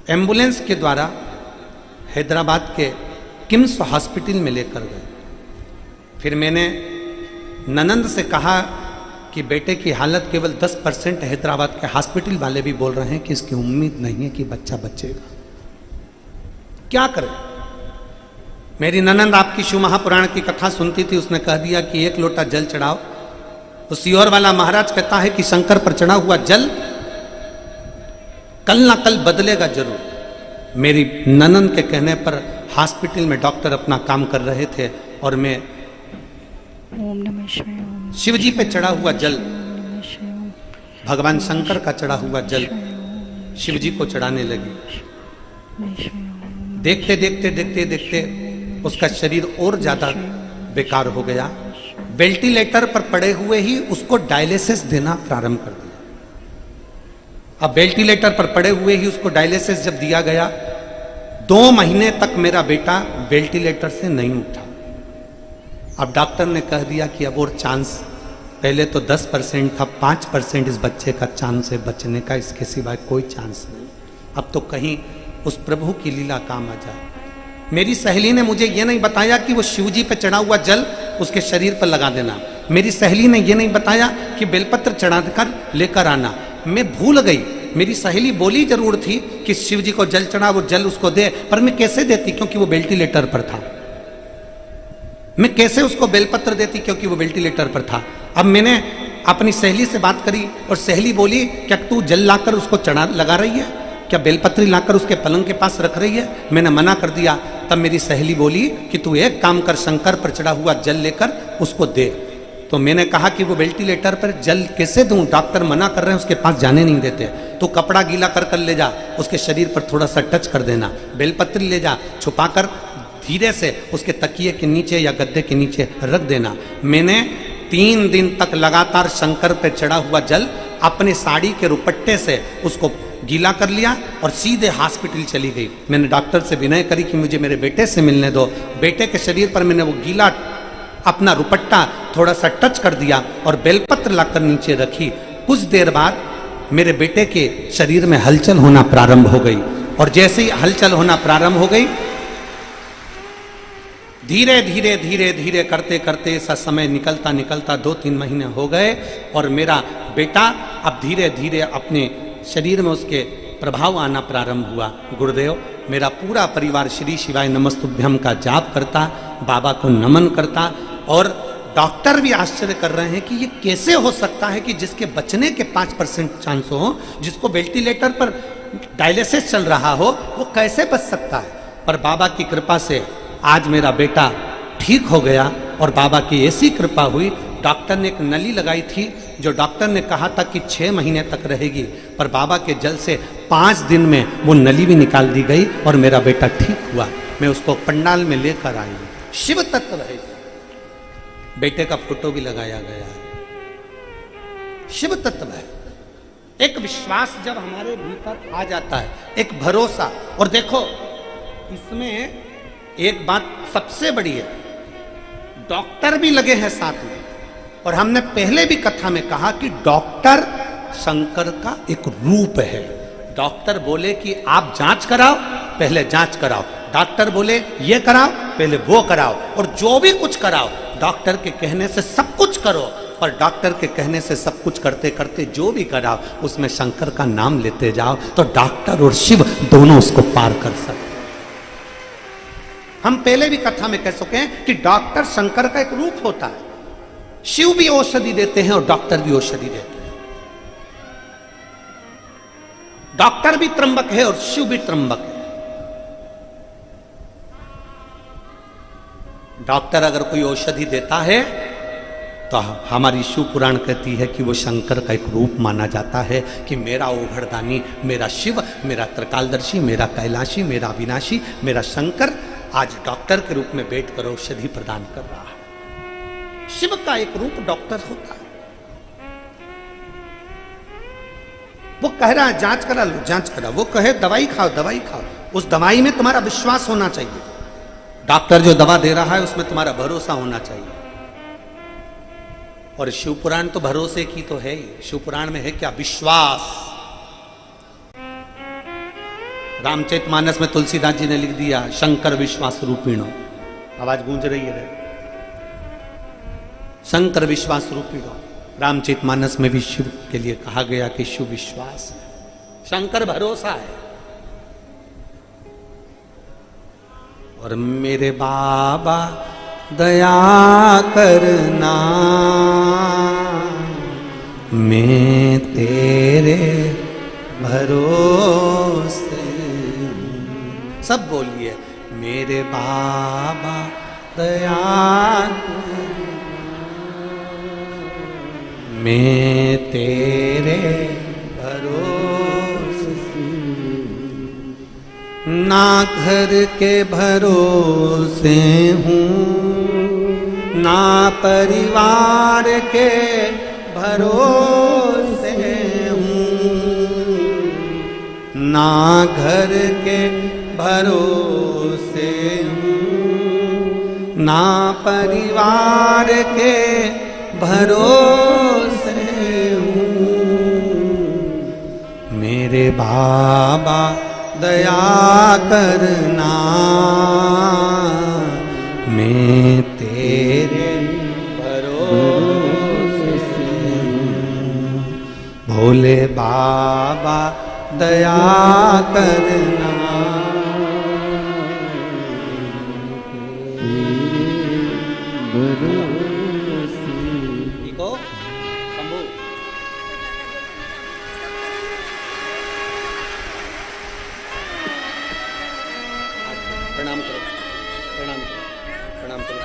एम्बुलेंस के द्वारा हैदराबाद के किम्स हॉस्पिटल में लेकर गए। फिर मैंने ननंद से कहा कि बेटे की हालत केवल 10% है। हैदराबाद के हॉस्पिटल वाले भी बोल रहे हैं कि इसकी उम्मीद नहीं है कि बच्चा बचेगा। क्या करें? मेरी ननंद आपकी शिव महापुराण की कथा सुनती थी। उसने कह दिया कि 1 लोटा जल चढ़ाओ। तो सियोर वाला महाराज कहता है कि शंकर पर चढ़ा हुआ जल कल ना कल बदलेगा जरूर। मेरी ननंद के कहने पर हॉस्पिटल में डॉक्टर अपना काम कर रहे थे और मैं ओम नमः शिवाय, शिव जी पे चढ़ा हुआ जल, भगवान शंकर का चढ़ा हुआ जल शिव जी को चढ़ाने लगी। देखते देखते देखते देखते उसका शरीर और ज्यादा बेकार हो गया। वेंटिलेटर पर पड़े हुए ही उसको डायलिसिस देना प्रारंभ कर दिया। अब वेंटिलेटर पर पड़े हुए ही उसको डायलिसिस जब दिया गया, 2 महीने तक मेरा बेटा वेंटिलेटर से नहीं उठा। अब डॉक्टर ने कह दिया कि अब और चांस, पहले तो 10% था, 5% इस बच्चे का चांस है बचने का, इसके सिवाय कोई चांस नहीं। अब तो कहीं उस प्रभु की लीला काम आ जाए। मेरी सहेली ने मुझे ये नहीं बताया कि वो शिव जी पे चढ़ा हुआ जल उसके शरीर पर लगा देना। मेरी सहेली ने ये नहीं बताया कि बेलपत्र चढ़ाकर लेकर आना। मैं भूल गई। मेरी सहेली बोली जरूर थी कि शिव जी को जल चढ़ा, वो जल उसको दे, पर मैं कैसे देती क्योंकि वो वेंटिलेटर पर था। मैं कैसे उसको बेलपत्र देती क्योंकि वो वेंटिलेटर पर था। अब मैंने अपनी सहेली से बात करी और सहेली बोली, क्या तू जल लाकर उसको चढ़ा लगा रही है? क्या बेलपत्री लाकर उसके पलंग के पास रख रही है? मैंने मना कर दिया। तब मेरी सहेली बोली कि तू एक काम कर, शंकर पर चढ़ा हुआ जल लेकर उसको दे। तो मैंने कहा कि वो वेंटिलेटर पर जल कैसे दूं? डॉक्टर मना कर रहे हैं, उसके पास जाने नहीं देते। तो कपड़ा गीला कर कर ले जा, उसके शरीर पर थोड़ा सा टच कर देना। बेलपत्री ले जा, छुपाकर धीरे से उसके तकिए के नीचे या गद्दे के नीचे रख देना। मैंने 3 दिन तक लगातार शंकर पर चढ़ा हुआ जल अपने साड़ी के रुपट्टे से उसको गीला कर लिया और सीधे हॉस्पिटल चली गई। मैंने डॉक्टर से विनय करी कि मुझे मेरे बेटे से मिलने दो। बेटे के शरीर पर मैंने वो गीला अपना रुपट्टा थोड़ा सा टच कर दिया और बेलपत्र लाकर नीचे रखी। कुछ देर बाद मेरे बेटे के शरीर में हलचल होना प्रारंभ हो गई और जैसे ही हलचल होना प्रारंभ हो गई, धीरे धीरे धीरे धीरे करते करते ऐसा समय निकलता निकलता 2-3 महीने हो गए और मेरा बेटा अब धीरे धीरे अपने शरीर में उसके प्रभाव आना प्रारंभ हुआ। गुरुदेव, मेरा पूरा परिवार श्री शिवाय नमस्तुभ्यम का जाप करता, बाबा को नमन करता और डॉक्टर भी आश्चर्य कर रहे हैं कि ये कैसे हो सकता है कि जिसके बचने के 5% चांस हो, जिसको वेंटिलेटर पर डायलिसिस चल रहा हो, वो कैसे बच सकता है। पर बाबा की कृपा से आज मेरा बेटा ठीक हो गया और बाबा की ऐसी कृपा हुई। डॉक्टर ने एक नली लगाई थी जो डॉक्टर ने कहा था कि 6 महीने तक रहेगी, पर बाबा के जल से 5 दिन में वो नली भी निकाल दी गई और मेरा बेटा ठीक हुआ। मैं उसको पंडाल में लेकर आई। शिव तत्व है। बेटे का फोटो भी लगाया गया है। शिव तत्व है। एक विश्वास जब हमारे भीतर आ जाता है, एक भरोसा। और देखो इसमें एक बात सबसे बड़ी है, डॉक्टर भी लगे हैं साथ में। और हमने पहले भी कथा में कहा कि डॉक्टर शंकर का एक रूप है। डॉक्टर बोले कि आप जांच कराओ पहले जांच कराओ, डॉक्टर बोले ये कराओ, पहले वो कराओ, और जो भी कुछ कराओ डॉक्टर के कहने से सब कुछ करो, पर डॉक्टर के कहने से सब कुछ करते करते जो भी कराओ उसमें शंकर का नाम लेते जाओ, तो डॉक्टर और शिव दोनों उसको पार कर सकते। हम पहले भी कथा में कह चुके हैं कि डॉक्टर शंकर का एक रूप होता है, शिव भी औषधि देते हैं और डॉक्टर भी औषधि देते हैं। डॉक्टर भी त्रंबक है और शिव भी त्रंबक है। डॉक्टर अगर कोई औषधि देता है तो हमारी शिव पुराण कहती है कि वो शंकर का एक रूप माना जाता है कि मेरा ओघड़दानी, मेरा शिव, मेरा त्रिकालदर्शी, मेरा कैलाशी, मेरा अविनाशी, मेरा शंकर आज डॉक्टर के रूप में बैठकर औषधि प्रदान कर रहा है। शिव का एक रूप डॉक्टर होता है। वो कह रहा है जांच करा लो, जांच करा, वो कहे दवाई खाओ, दवाई खाओ, उस दवाई में तुम्हारा विश्वास होना चाहिए। डॉक्टर जो दवा दे रहा है उसमें तुम्हारा भरोसा होना चाहिए। और शिव पुराण तो भरोसे की तो है ही। शिव पुराण में है क्या? विश्वास। रामचरितमानस में तुलसीदास जी ने लिख दिया शंकर विश्वास रूपिणो। आवाज गूंज रही है, शंकर विश्वास रूपिणो। रामचरितमानस में भी शिव के लिए कहा गया कि शिव विश्वास है, शंकर भरोसा है। और मेरे बाबा दया करना, मैं तेरे भरोसे। सब बोलिए, मेरे बाबा दया, मैं तेरे भरोसे। ना घर के भरोसे हूँ, ना परिवार के भरोसे हूँ, ना घर के भरोसे हूँ, ना परिवार के भरोसे हूँ। मेरे बाबा दया करना, मैं तेरे भरोसे हूँ। भोले बाबा दया करना, ठीक हो शंभू? प्रणाम करो, प्रणाम करो, प्रणाम करो।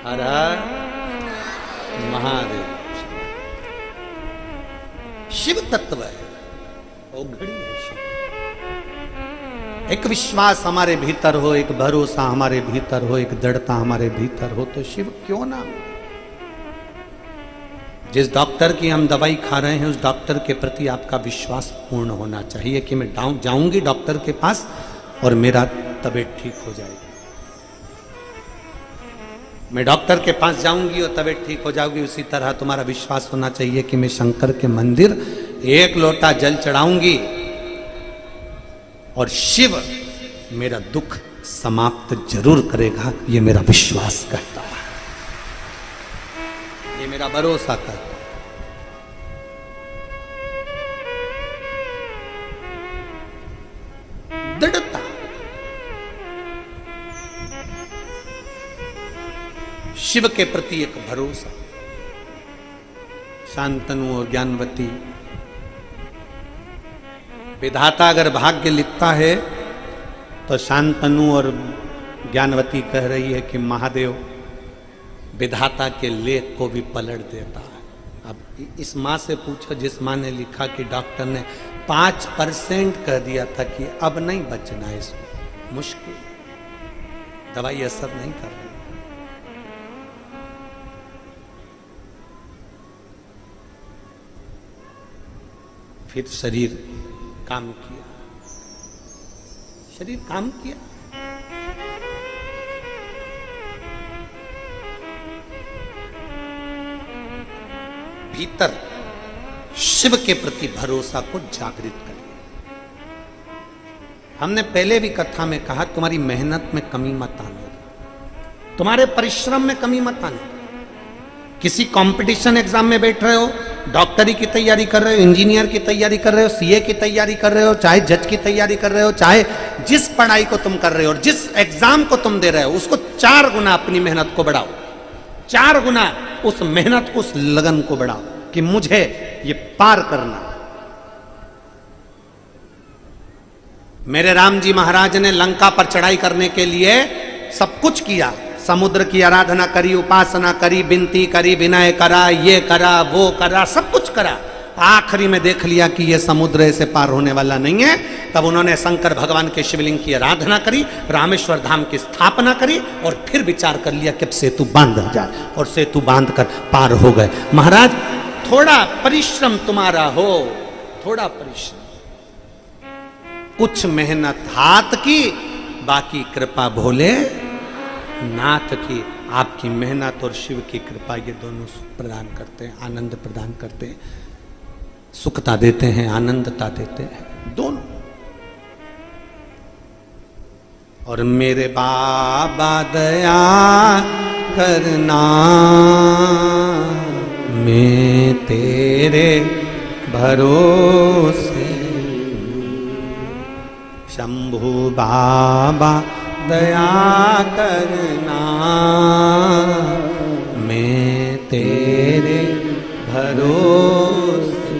हर हर महादेव। शिव तत्व है, औघड़ी है शिव। एक विश्वास हमारे भीतर हो, एक भरोसा हमारे भीतर हो, एक दृढ़ता हमारे भीतर हो, तो शिव क्यों ना हो। जिस डॉक्टर की हम दवाई खा रहे हैं उस डॉक्टर के प्रति आपका विश्वास पूर्ण होना चाहिए कि मैं जाऊंगी डॉक्टर के पास और मेरा तबीयत ठीक हो जाएगी। मैं डॉक्टर के पास जाऊंगी और तबीयत ठीक हो जाऊंगी। उसी तरह तुम्हारा विश्वास होना चाहिए कि मैं शंकर के मंदिर एक लोटा जल चढ़ाऊंगी और शिव मेरा दुख समाप्त जरूर करेगा। ये मेरा विश्वास करता है, ये मेरा भरोसा करता है। दृढ़ता, शिव के प्रति एक भरोसा। शांतनु और ज्ञानवती, विधाता अगर भाग्य लिखता है तो शांतनु और ज्ञानवती कह रही है कि महादेव विधाता के लेख को भी पलट देता है। अब इस माँ से पूछो जिस माँ ने लिखा कि डॉक्टर ने 5% कह दिया था कि अब नहीं बचना है, इसमें मुश्किल, दवाई असर नहीं कर रही। फिर शरीर काम किया, शरीर काम किया। भीतर शिव के प्रति भरोसा को जागृत करिए। हमने पहले भी कथा में कहा, तुम्हारी मेहनत में कमी मत आने, तुम्हारे परिश्रम में कमी मत आने। किसी कंपटीशन एग्जाम में बैठ रहे हो, डॉक्टरी की तैयारी कर रहे हो, इंजीनियर की तैयारी कर रहे हो, सीए की तैयारी कर रहे हो, चाहे जज की तैयारी कर रहे हो, चाहे जिस पढ़ाई को तुम कर रहे हो और जिस एग्जाम को तुम दे रहे हो, उसको 4 गुना अपनी मेहनत को बढ़ाओ, 4 गुना उस मेहनत उस लगन को बढ़ाओ कि मुझे ये पार करना। मेरे राम जी महाराज ने लंका पर चढ़ाई करने के लिए सब कुछ किया, समुद्र की आराधना करी, उपासना करी, विनती करी, विनय करा, ये करा, वो करा, सब कुछ करा। आखिरी में देख लिया कि ये समुद्र ऐसे पार होने वाला नहीं है, तब उन्होंने शंकर भगवान के शिवलिंग की आराधना करी, रामेश्वर धाम की स्थापना करी और फिर विचार कर लिया कि अब सेतु बांध जाए, और सेतु बांध कर पार हो गए। महाराज, थोड़ा परिश्रम तुम्हारा हो, थोड़ा परिश्रम, कुछ मेहनत हाथ की, बाकी कृपा भोले नाथ की। आपकी मेहनत और शिव की कृपा, ये दोनों सुख प्रदान करते हैं, आनंद प्रदान करते हैं, सुखता देते हैं, आनंदता देते हैं, दोनों। और मेरे बाबा दया करना, मैं तेरे भरोसे, शंभू बाबा दया करना, मैं तेरे भरोसे।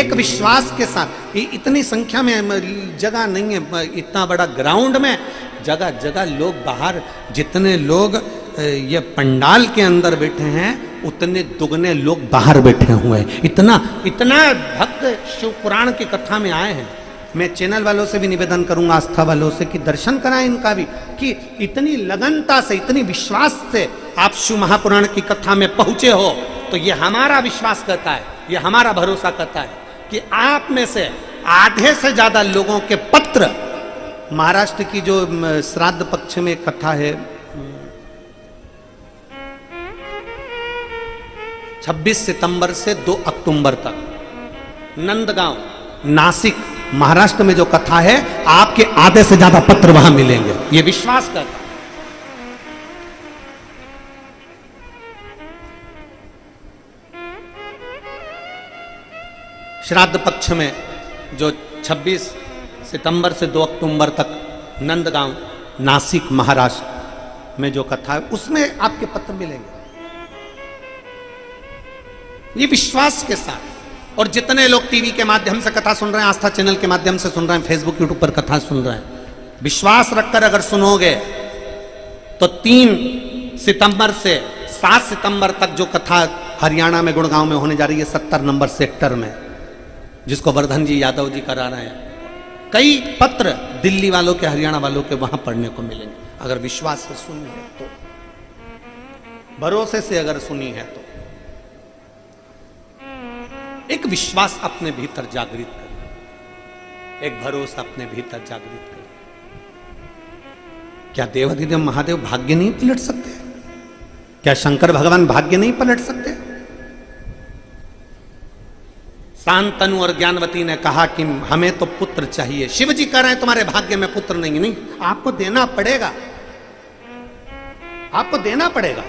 एक विश्वास के साथ, इतनी संख्या में जगह नहीं है, इतना बड़ा ग्राउंड में जगह जगह लोग बाहर, जितने लोग ये पंडाल के अंदर बैठे हैं उतने दुगने लोग बाहर बैठे हुए हैं। इतना इतना भक्त शिव पुराण की कथा में आए हैं। मैं चैनल वालों से भी निवेदन करूंगा, आस्था वालों से, कि दर्शन कराएं इनका भी, कि इतनी लगनता से, इतनी विश्वास से आप शिव महापुराण की कथा में पहुंचे हो, तो ये हमारा विश्वास करता है, ये हमारा भरोसा करता है कि आप में से आधे से ज्यादा लोगों के पत्र, महाराष्ट्र की जो श्राद्ध पक्ष में कथा है, 26 सितंबर से 2 अक्टूबर तक, नंदगांव, नासिक, महाराष्ट्र में जो कथा है, आपके आधे से ज्यादा पत्र वहां मिलेंगे, ये विश्वास करता। श्राद्ध पक्ष में जो 26 सितंबर से 2 अक्टूबर तक नंदगांव, नासिक, महाराष्ट्र में जो कथा है, उसमें आपके पत्र मिलेंगे, ये विश्वास के साथ। और जितने लोग टीवी के माध्यम से कथा सुन रहे हैं, आस्था चैनल के माध्यम से सुन रहे हैं, फेसबुक यूट्यूब पर कथा सुन रहे हैं, विश्वास रखकर अगर सुनोगे तो 3 सितंबर से 7 सितंबर तक जो कथा हरियाणा में गुड़गांव में होने जा रही है, 70 नंबर सेक्टर में, जिसको वर्धन जी यादव जी करा रहे हैं, कई पत्र दिल्ली वालों के, हरियाणा वालों के वहां पढ़ने को मिलेंगे, अगर विश्वास से सुनी है तो, भरोसे से अगर सुनी है तो। एक विश्वास अपने भीतर जागृत करें, एक भरोसा अपने भीतर जागृत करें। क्या देवाधिदेव महादेव भाग्य नहीं पलट सकते? क्या शंकर भगवान भाग्य नहीं पलट सकते? शांतनु और ज्ञानवती ने कहा कि हमें तो पुत्र चाहिए। शिव जी कह रहे हैं तुम्हारे भाग्य में पुत्र नहीं। नहीं, आपको देना पड़ेगा, आपको देना पड़ेगा।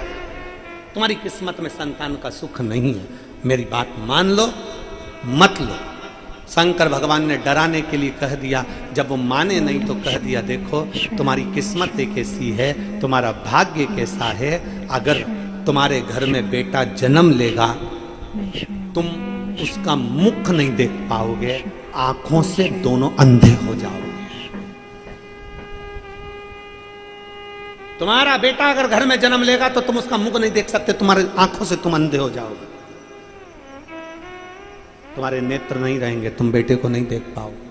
तुम्हारी किस्मत में संतान का सुख नहीं है, मेरी बात मान लो मत लो। शंकर भगवान ने डराने के लिए कह दिया, जब वो माने नहीं तो कह दिया, देखो तुम्हारी किस्मत एक ऐसी है, तुम्हारा भाग्य कैसा है, अगर तुम्हारे घर में बेटा जन्म लेगा तुम उसका मुख नहीं देख पाओगे, आंखों से दोनों अंधे हो जाओगे। तुम्हारा बेटा अगर घर में जन्म लेगा तो तुम उसका मुख नहीं देख सकते, तुम्हारे आंखों से तुम अंधे हो जाओगे, तुम्हारे नेत्र नहीं रहेंगे, तुम बेटे को नहीं देख पाओगे,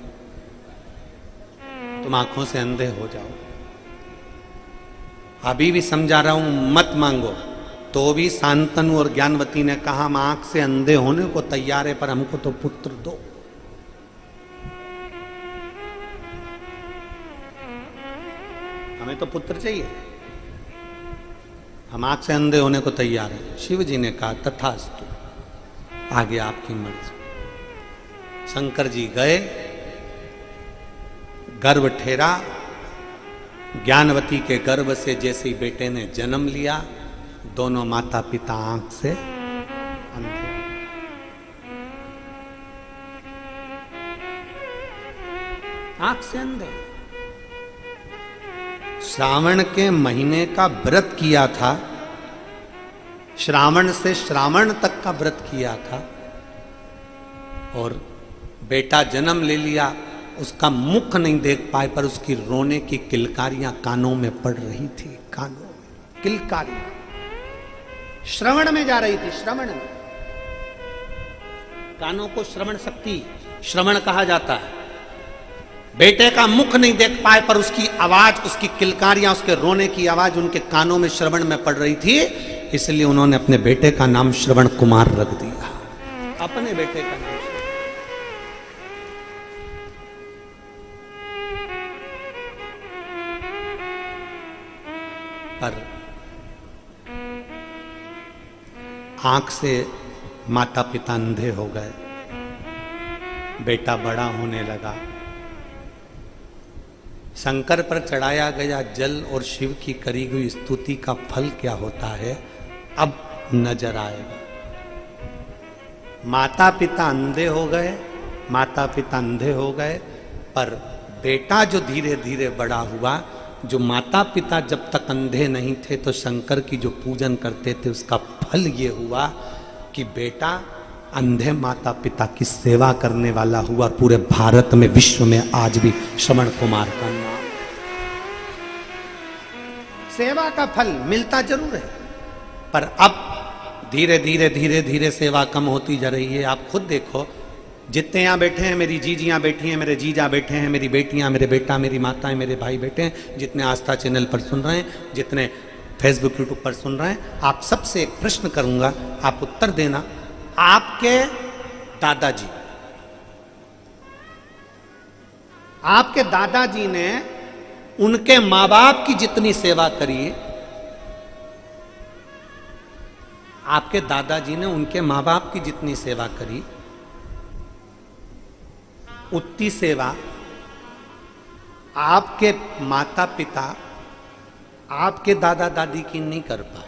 तुम आंखों से अंधे हो जाओ। अभी भी समझा रहा हूं, मत मांगो। तो भी शांतनु और ज्ञानवती ने कहा, हम आंख से अंधे होने को तैयार है, पर हमको तो पुत्र दो। तो पुत्र चाहिए, हम आंख से अंधे होने को तैयार हैं। शिव जी ने कहा तथास्तु, आगे आपकी मर्जी। शंकर जी गए, गर्भ ठेरा, ज्ञानवती के गर्भ से जैसे ही बेटे ने जन्म लिया, दोनों माता पिता आंख से अंधे। आंख से अंधे। श्रावण के महीने का व्रत किया था, श्रावण से श्रावण तक का व्रत किया था, और बेटा जन्म ले लिया, उसका मुख नहीं देख पाए, पर उसकी रोने की किलकारियां कानों में पड़ रही थी, कानों में किलकारियां श्रवण में जा रही थी, श्रवण में। कानों को श्रवण शक्ति, श्रवण कहा जाता है। बेटे का मुख नहीं देख पाए, पर उसकी आवाज, उसकी किलकारियां, उसके रोने की आवाज उनके कानों में श्रवण में पड़ रही थी, इसलिए उन्होंने अपने बेटे का नाम श्रवण कुमार रख दिया, अपने बेटे का नाम। पर आंख से माता पिता अंधे हो गए, बेटा बड़ा होने लगा, शंकर पर चढ़ाया गया जल और शिव की करी हुई स्तुति का फल क्या होता है अब नजर आएगा। माता पिता अंधे हो गए, माता पिता अंधे हो गए, पर बेटा जो धीरे धीरे बड़ा हुआ, जो माता पिता जब तक अंधे नहीं थे तो शंकर की जो पूजन करते थे, उसका फल ये हुआ कि बेटा अंधे माता पिता की सेवा करने वाला हुआ। पूरे भारत में, विश्व में आज भी श्रवण कुमार का नाम। सेवा का फल मिलता जरूर है, पर अब धीरे धीरे धीरे धीरे सेवा कम होती जा रही है। आप खुद देखो, जितने यहाँ बैठे हैं, मेरी जीजियाँ बैठी हैं, मेरे जीजा बैठे हैं, मेरी बेटियाँ, मेरे बेटा, मेरी माताएं, मेरे भाई बैठे हैं, जितने आस्था चैनल पर सुन रहे हैं, जितने फेसबुक यूट्यूब पर सुन रहे हैं, आप सबसे एक प्रश्न करूंगा, आप उत्तर देना। आपके दादाजी, आपके दादाजी ने उनके माँ बाप की जितनी सेवा करी, आपके दादाजी ने उनके माँ बाप की जितनी सेवा करी, उतनी सेवा आपके माता पिता, आपके दादा दादी की नहीं कर पाए।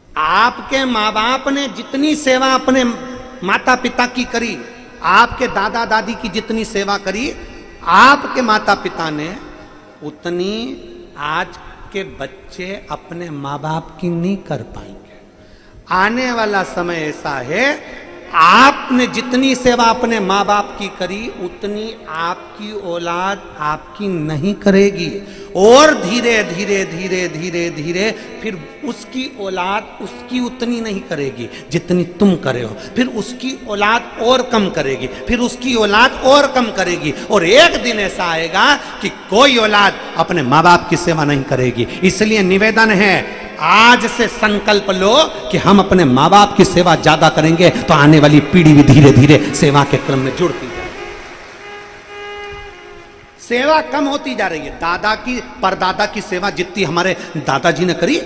आपके माँ बाप ने जितनी सेवा अपने माता पिता की करी, आपके दादा दादी की जितनी सेवा करी, आपके माता पिता ने उतनी आज के बच्चे अपने माँ बाप की नहीं कर पाएंगे। आने वाला समय ऐसा है, आपने जितनी सेवा अपने माँ बाप की करी, उतनी आपकी औलाद आपकी नहीं करेगी, और धीरे धीरे धीरे धीरे धीरे फिर उसकी औलाद उसकी उतनी नहीं करेगी जितनी तुम करे हो, फिर उसकी औलाद और कम करेगी, फिर उसकी औलाद और कम करेगी, और एक दिन ऐसा आएगा कि कोई औलाद अपने माँ बाप की सेवा नहीं करेगी। इसलिए निवेदन है, आज से संकल्प लो कि हम अपने माँ बाप की सेवा ज्यादा करेंगे, तो आने वाली पीढ़ी भी धीरे धीरे सेवा के क्रम में जुड़ती जाएगी। सेवा कम होती जा रही है। दादा की, परदादा की सेवा जितनी हमारे दादाजी ने करी,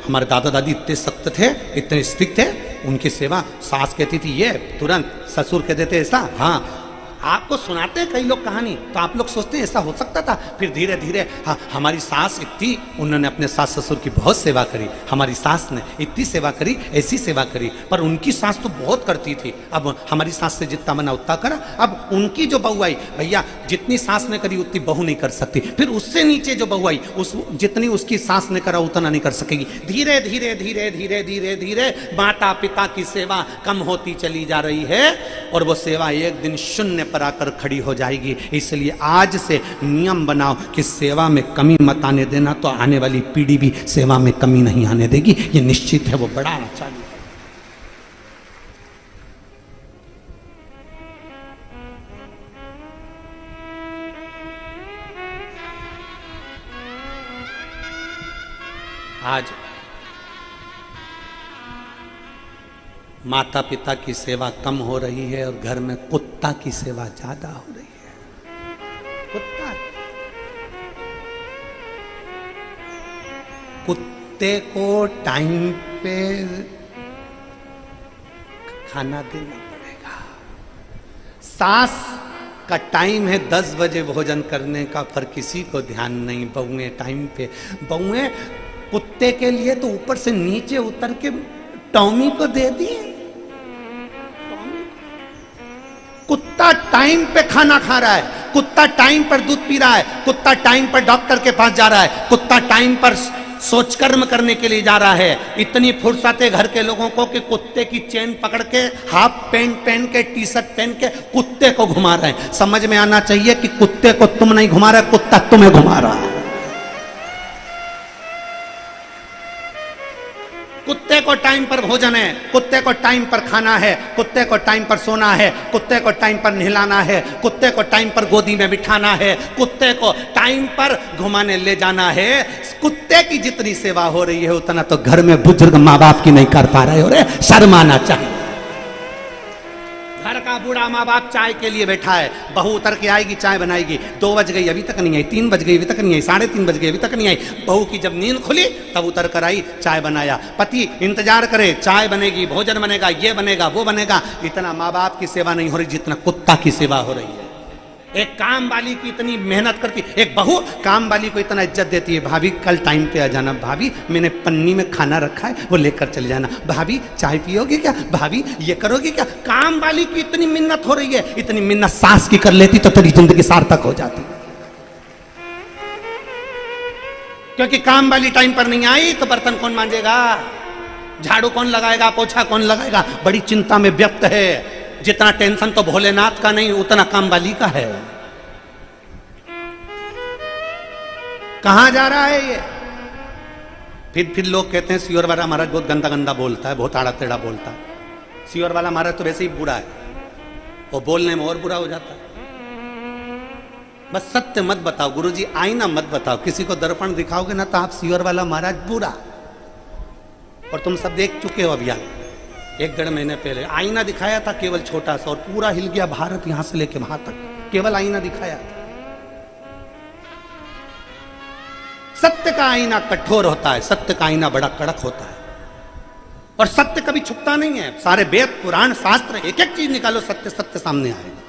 हमारे दादा दादी इतने सख्त थे, इतने स्ट्रिक्ट थे, उनकी सेवा सास कहती थी ये, तुरंत ससुर कह देते ऐसा। हाँ, आपको सुनाते हैं कई लोग कहानी, तो आप लोग सोचते हैं ऐसा हो सकता था। फिर धीरे धीरे हाँ, हमारी सास इतनी, उन्होंने अपने सास ससुर की बहुत सेवा करी, हमारी सास ने इतनी सेवा करी, ऐसी सेवा करी, पर उनकी सास तो बहुत करती थी। अब हमारी सास से जितना मना उतना करा। अब उनकी जो बहू आई, भैया जितनी सास ने करी उतनी बहू नहीं कर सकती। फिर उससे नीचे जो बहू आई, उस जितनी उसकी सास ने करा उतना नहीं कर सकेगी। धीरे धीरे धीरे धीरे धीरे धीरे माता पिता की सेवा कम होती चली जा रही है, और वो सेवा एक दिन शून्य पर आकर खड़ी हो जाएगी। इसलिए आज से नियम बनाओ कि सेवा में कमी मत आने देना, तो आने वाली पीढ़ी भी सेवा में कमी नहीं आने देगी। ये निश्चित है, वो बड़ा चालू है। आज माता पिता की सेवा कम हो रही है, और घर में कुत्ता की सेवा ज्यादा हो रही है। कुत्ता कुत्ते को टाइम पे खाना देना पड़ेगा। सास का टाइम है 10 बजे भोजन करने का, पर किसी को ध्यान नहीं। बहुएं टाइम पे, बहुएं कुत्ते के लिए तो ऊपर से नीचे उतर के टॉमी को दे दी। कुत्ता टाइम पे खाना खा रहा है, कुत्ता टाइम पर दूध पी रहा है, कुत्ता टाइम पर डॉक्टर के पास जा रहा है, कुत्ता टाइम पर सोच कर्म करने के लिए जा रहा है। इतनी फुर्सत है घर के लोगों को कि कुत्ते की चेन पकड़ के, हाफ पैंट पहन के, टी शर्ट पहन के कुत्ते को घुमा रहे हैं। समझ में आना चाहिए कि कुत्ते को तुम नहीं घुमा रहे, कुत्ता तुम्हें घुमा रहा है। कुत्ते को टाइम पर भोजन है, कुत्ते को टाइम पर खाना है, कुत्ते को टाइम पर सोना है, कुत्ते को टाइम पर नहलाना है, कुत्ते को टाइम पर गोदी में बिठाना है, कुत्ते को टाइम पर घुमाने ले जाना है। कुत्ते की जितनी सेवा हो रही है उतना तो घर में बुजुर्ग माँ बाप की नहीं कर पा रहे हो रे। शर्म आना चाहिए। घर का बूढ़ा माँ बाप चाय के लिए बैठा है, बहू उतर के आएगी, चाय बनाएगी। 2 बज गई अभी तक नहीं आई, 3 बज गई अभी तक नहीं आई, 3:30 बज गई अभी तक नहीं आई। बहू की जब नींद खुली तब उतर कर आई, चाय बनाया। पति इंतजार करे, चाय बनेगी, भोजन बनेगा, ये बनेगा, वो बनेगा। इतना माँ बाप की सेवा नहीं हो रही जितना कुत्ता की सेवा हो रही है। एक काम वाली की इतनी मेहनत करती, एक बहू काम वाली को इतना इज्जत देती है। भाभी कल टाइम पे आ जाना, भाभी मैंने पन्नी में खाना रखा है वो लेकर चले जाना, भाभी चाय पियोगे क्या, भाभी ये करोगे क्या। काम वाली की इतनी मिन्नत हो रही है, इतनी मिन्नत सास की कर लेती तो तेरी जिंदगी सार्थक हो जाती। क्योंकि काम वाली टाइम पर नहीं आई तो बर्तन कौन मांजेगा, झाड़ू कौन लगाएगा, पोछा कौन लगाएगा। बड़ी चिंता में व्यक्त है। जितना टेंशन तो भोलेनाथ का नहीं उतना काम वाली का है। कहां जा रहा है ये। फिर लोग कहते हैं सियोर वाला महाराज बहुत गंदा गंदा बोलता है, बहुत आड़ा टेढ़ा बोलता है। सियोर वाला महाराज तो वैसे ही बुरा है, वो बोलने में और बुरा हो जाता है। बस सत्य मत बताओ गुरुजी, आईना मत बताओ। किसी को दर्पण दिखाओगे ना तो आप सियोर वाला महाराज बुरा। और तुम सब देख चुके हो। अभियान 1-1.5 महीने पहले आईना दिखाया था, केवल छोटा सा, और पूरा हिल गया भारत यहां से लेके वहां तक। केवल आईना दिखाया था। सत्य का आईना कठोर होता है, सत्य का आईना बड़ा कड़क होता है। और सत्य कभी छुपता नहीं है। सारे वेद पुराण शास्त्र एक एक चीज निकालो, सत्य सत्य सामने आएगा।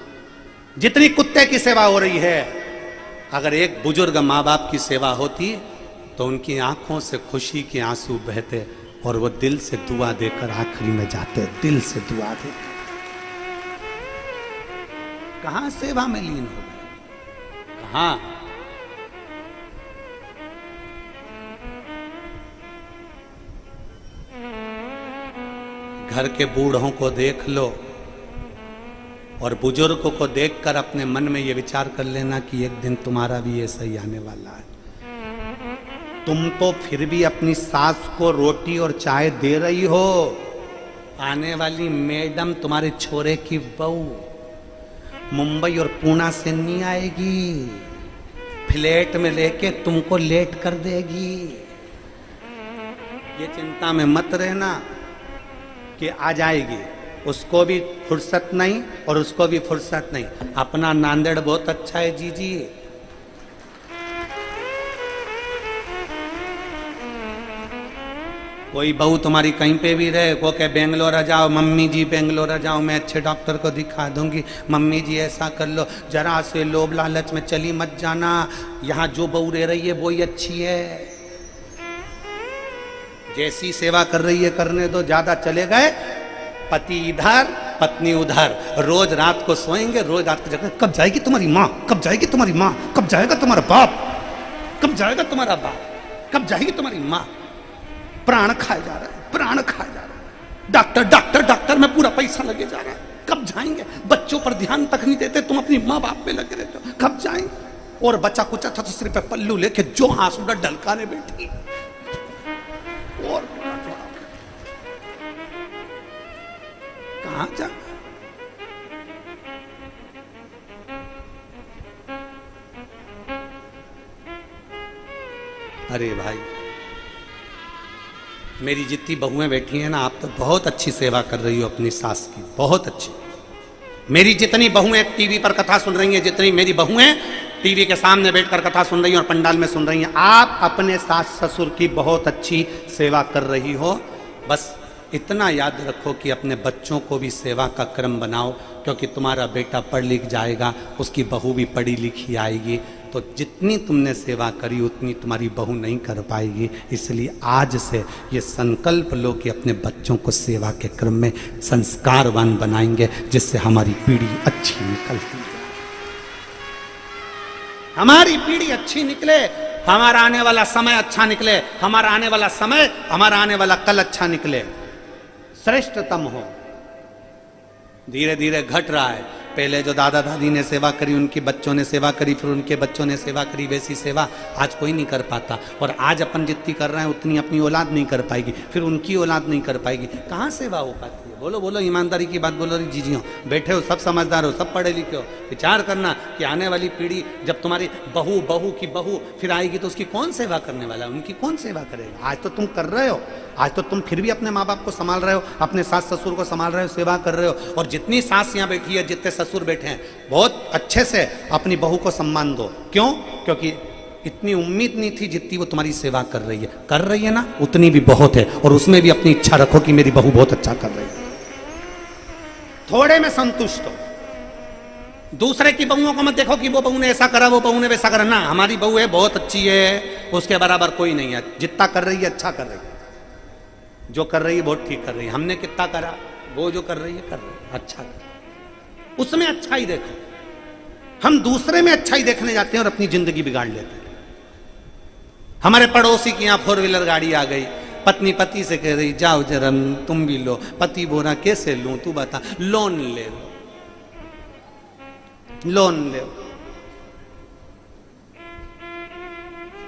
जितनी कुत्ते की सेवा हो रही है, अगर एक बुजुर्ग माँ बाप की सेवा होती तो उनकी आंखों से खुशी के आंसू बहते और वो दिल से दुआ देकर आखिरी में जाते, दिल से दुआ देकर। कहां सेवा में लीन हो गए, कहां। घर के बूढ़ों को देख लो और बुजुर्गों को देखकर अपने मन में ये विचार कर लेना कि एक दिन तुम्हारा भी ऐसा ही आने वाला है। तुम तो फिर भी अपनी सास को रोटी और चाय दे रही हो, आने वाली मैडम तुम्हारे छोरे की बहू मुंबई और पूना से नहीं आएगी, फ्लैट में लेके तुमको लेट कर देगी। ये चिंता में मत रहना कि आ जाएगी, उसको भी फुर्सत नहीं और उसको भी फुर्सत नहीं। अपना नांदेड़ बहुत अच्छा है जीजी। कोई बहू तुम्हारी कहीं पे भी रहे, वो कहे बेंगलोर आ जाओ मम्मी जी, बेंगलोर आ जाओ, मैं अच्छे डॉक्टर को दिखा दूंगी, मम्मी जी ऐसा कर लो। जरा से लोभ लालच में चली मत जाना, यहाँ जो बहू रह रही है वो ही अच्छी है। जैसी सेवा कर रही है करने दो, ज्यादा चले गए पति इधर पत्नी उधर। रोज रात को सोएंगे, रोज रात को जगह कब जाएगी तुम्हारी माँ, कब जाएगी तुम्हारी माँ, कब जाएगा तुम्हारा बाप, कब जाएगा तुम्हारा बाप, कब जाएगी तुम्हारी माँ। प्राण खाए जा रहा है, प्राण खाए जा रहा है। डॉक्टर डॉक्टर डॉक्टर में पूरा पैसा लगे जा रहा है, कब जाएंगे। बच्चों पर ध्यान तक नहीं देते, तुम अपनी माँ बाप में लगे रहते हो, कब जाएंगे। और बच्चा कुछ था तो सिर पे पल्लू लेके जो आंसू ढलकाने बैठी। और कहां जा। अरे भाई, मेरी जितनी बहुएं बैठी हैं ना, आप तो बहुत अच्छी सेवा कर रही हो अपनी सास की, बहुत अच्छी। मेरी जितनी बहुएं टीवी पर कथा सुन रही हैं, जितनी मेरी बहुएं टीवी के सामने बैठकर कथा सुन रही हैं और पंडाल में सुन रही हैं, आप अपने सास ससुर की बहुत अच्छी सेवा कर रही हो। बस इतना याद रखो कि अपने बच्चों को भी सेवा का क्रम बनाओ, क्योंकि तुम्हारा बेटा पढ़ लिख जाएगा, उसकी बहू भी पढ़ी लिखी आएगी, तो जितनी तुमने सेवा करी उतनी तुम्हारी बहू नहीं कर पाएगी। इसलिए आज से ये संकल्प लो कि अपने बच्चों को सेवा के क्रम में संस्कारवान बनाएंगे, जिससे हमारी पीढ़ी अच्छी निकलती है, हमारी पीढ़ी अच्छी निकले, हमारा आने वाला समय अच्छा निकले, हमारा आने वाला समय, हमारा आने वाला कल अच्छा निकले, श्रेष्ठतम हो। धीरे धीरे घट रहा है। पहले जो दादा दादी ने सेवा करी, उनके बच्चों ने सेवा करी, फिर उनके बच्चों ने सेवा करी, वैसी सेवा आज कोई नहीं कर पाता। और आज अपन जितनी कर रहे हैं उतनी अपनी औलाद नहीं कर पाएगी, फिर उनकी औलाद नहीं कर पाएगी। कहाँ सेवा हो पाती है? बोलो बोलो, ईमानदारी की बात बोलो। जीजियों बैठे हो, सब समझदार हो, सब पढ़े लिखे हो, विचार करना कि आने वाली पीढ़ी जब तुम्हारी बहू बहू की बहू फिर आएगी तो उसकी कौन सेवा करने वाला है? उनकी कौन सेवा करेगा? आज तो तुम कर रहे हो, आज तो तुम फिर भी अपने माँ बाप को संभाल रहे हो, अपने सास ससुर को संभाल रहे हो, सेवा कर रहे हो। और जितनी सास यहाँ बैठी है, जितने ससुर बैठे हैं, बहुत अच्छे से अपनी बहू को सम्मान दो। क्यों? क्योंकि इतनी उम्मीद नहीं थी जितनी वो तुम्हारी सेवा कर रही है ना, उतनी भी बहुत है। और उसमें भी अपनी इच्छा रखो कि मेरी बहू बहुत अच्छा कर रही है। थोड़े में संतुष्ट हो। दूसरे की बहुओं को मत देखो कि वो बहू ने ऐसा करा, वो बहू ने वैसा करा। ना, हमारी बहू है, बहुत अच्छी है, उसके बराबर कोई नहीं है। जितना कर रही है अच्छा कर रही है, जो कर रही है बहुत ठीक कर रही है। हमने कितना करा, वो जो कर रही है अच्छा कर, उसमें अच्छा ही देखो। हम दूसरे में अच्छा ही देखने जाते हैं और अपनी जिंदगी बिगाड़ लेते हैं। हमारे पड़ोसी की यहाँ 4 व्हीलर गाड़ी आ गई, पत्नी पति से कह रही जाओ जरा तुम भी लो। पति बोला कैसे लूं तू बता। लोन ले लो, लोन ले,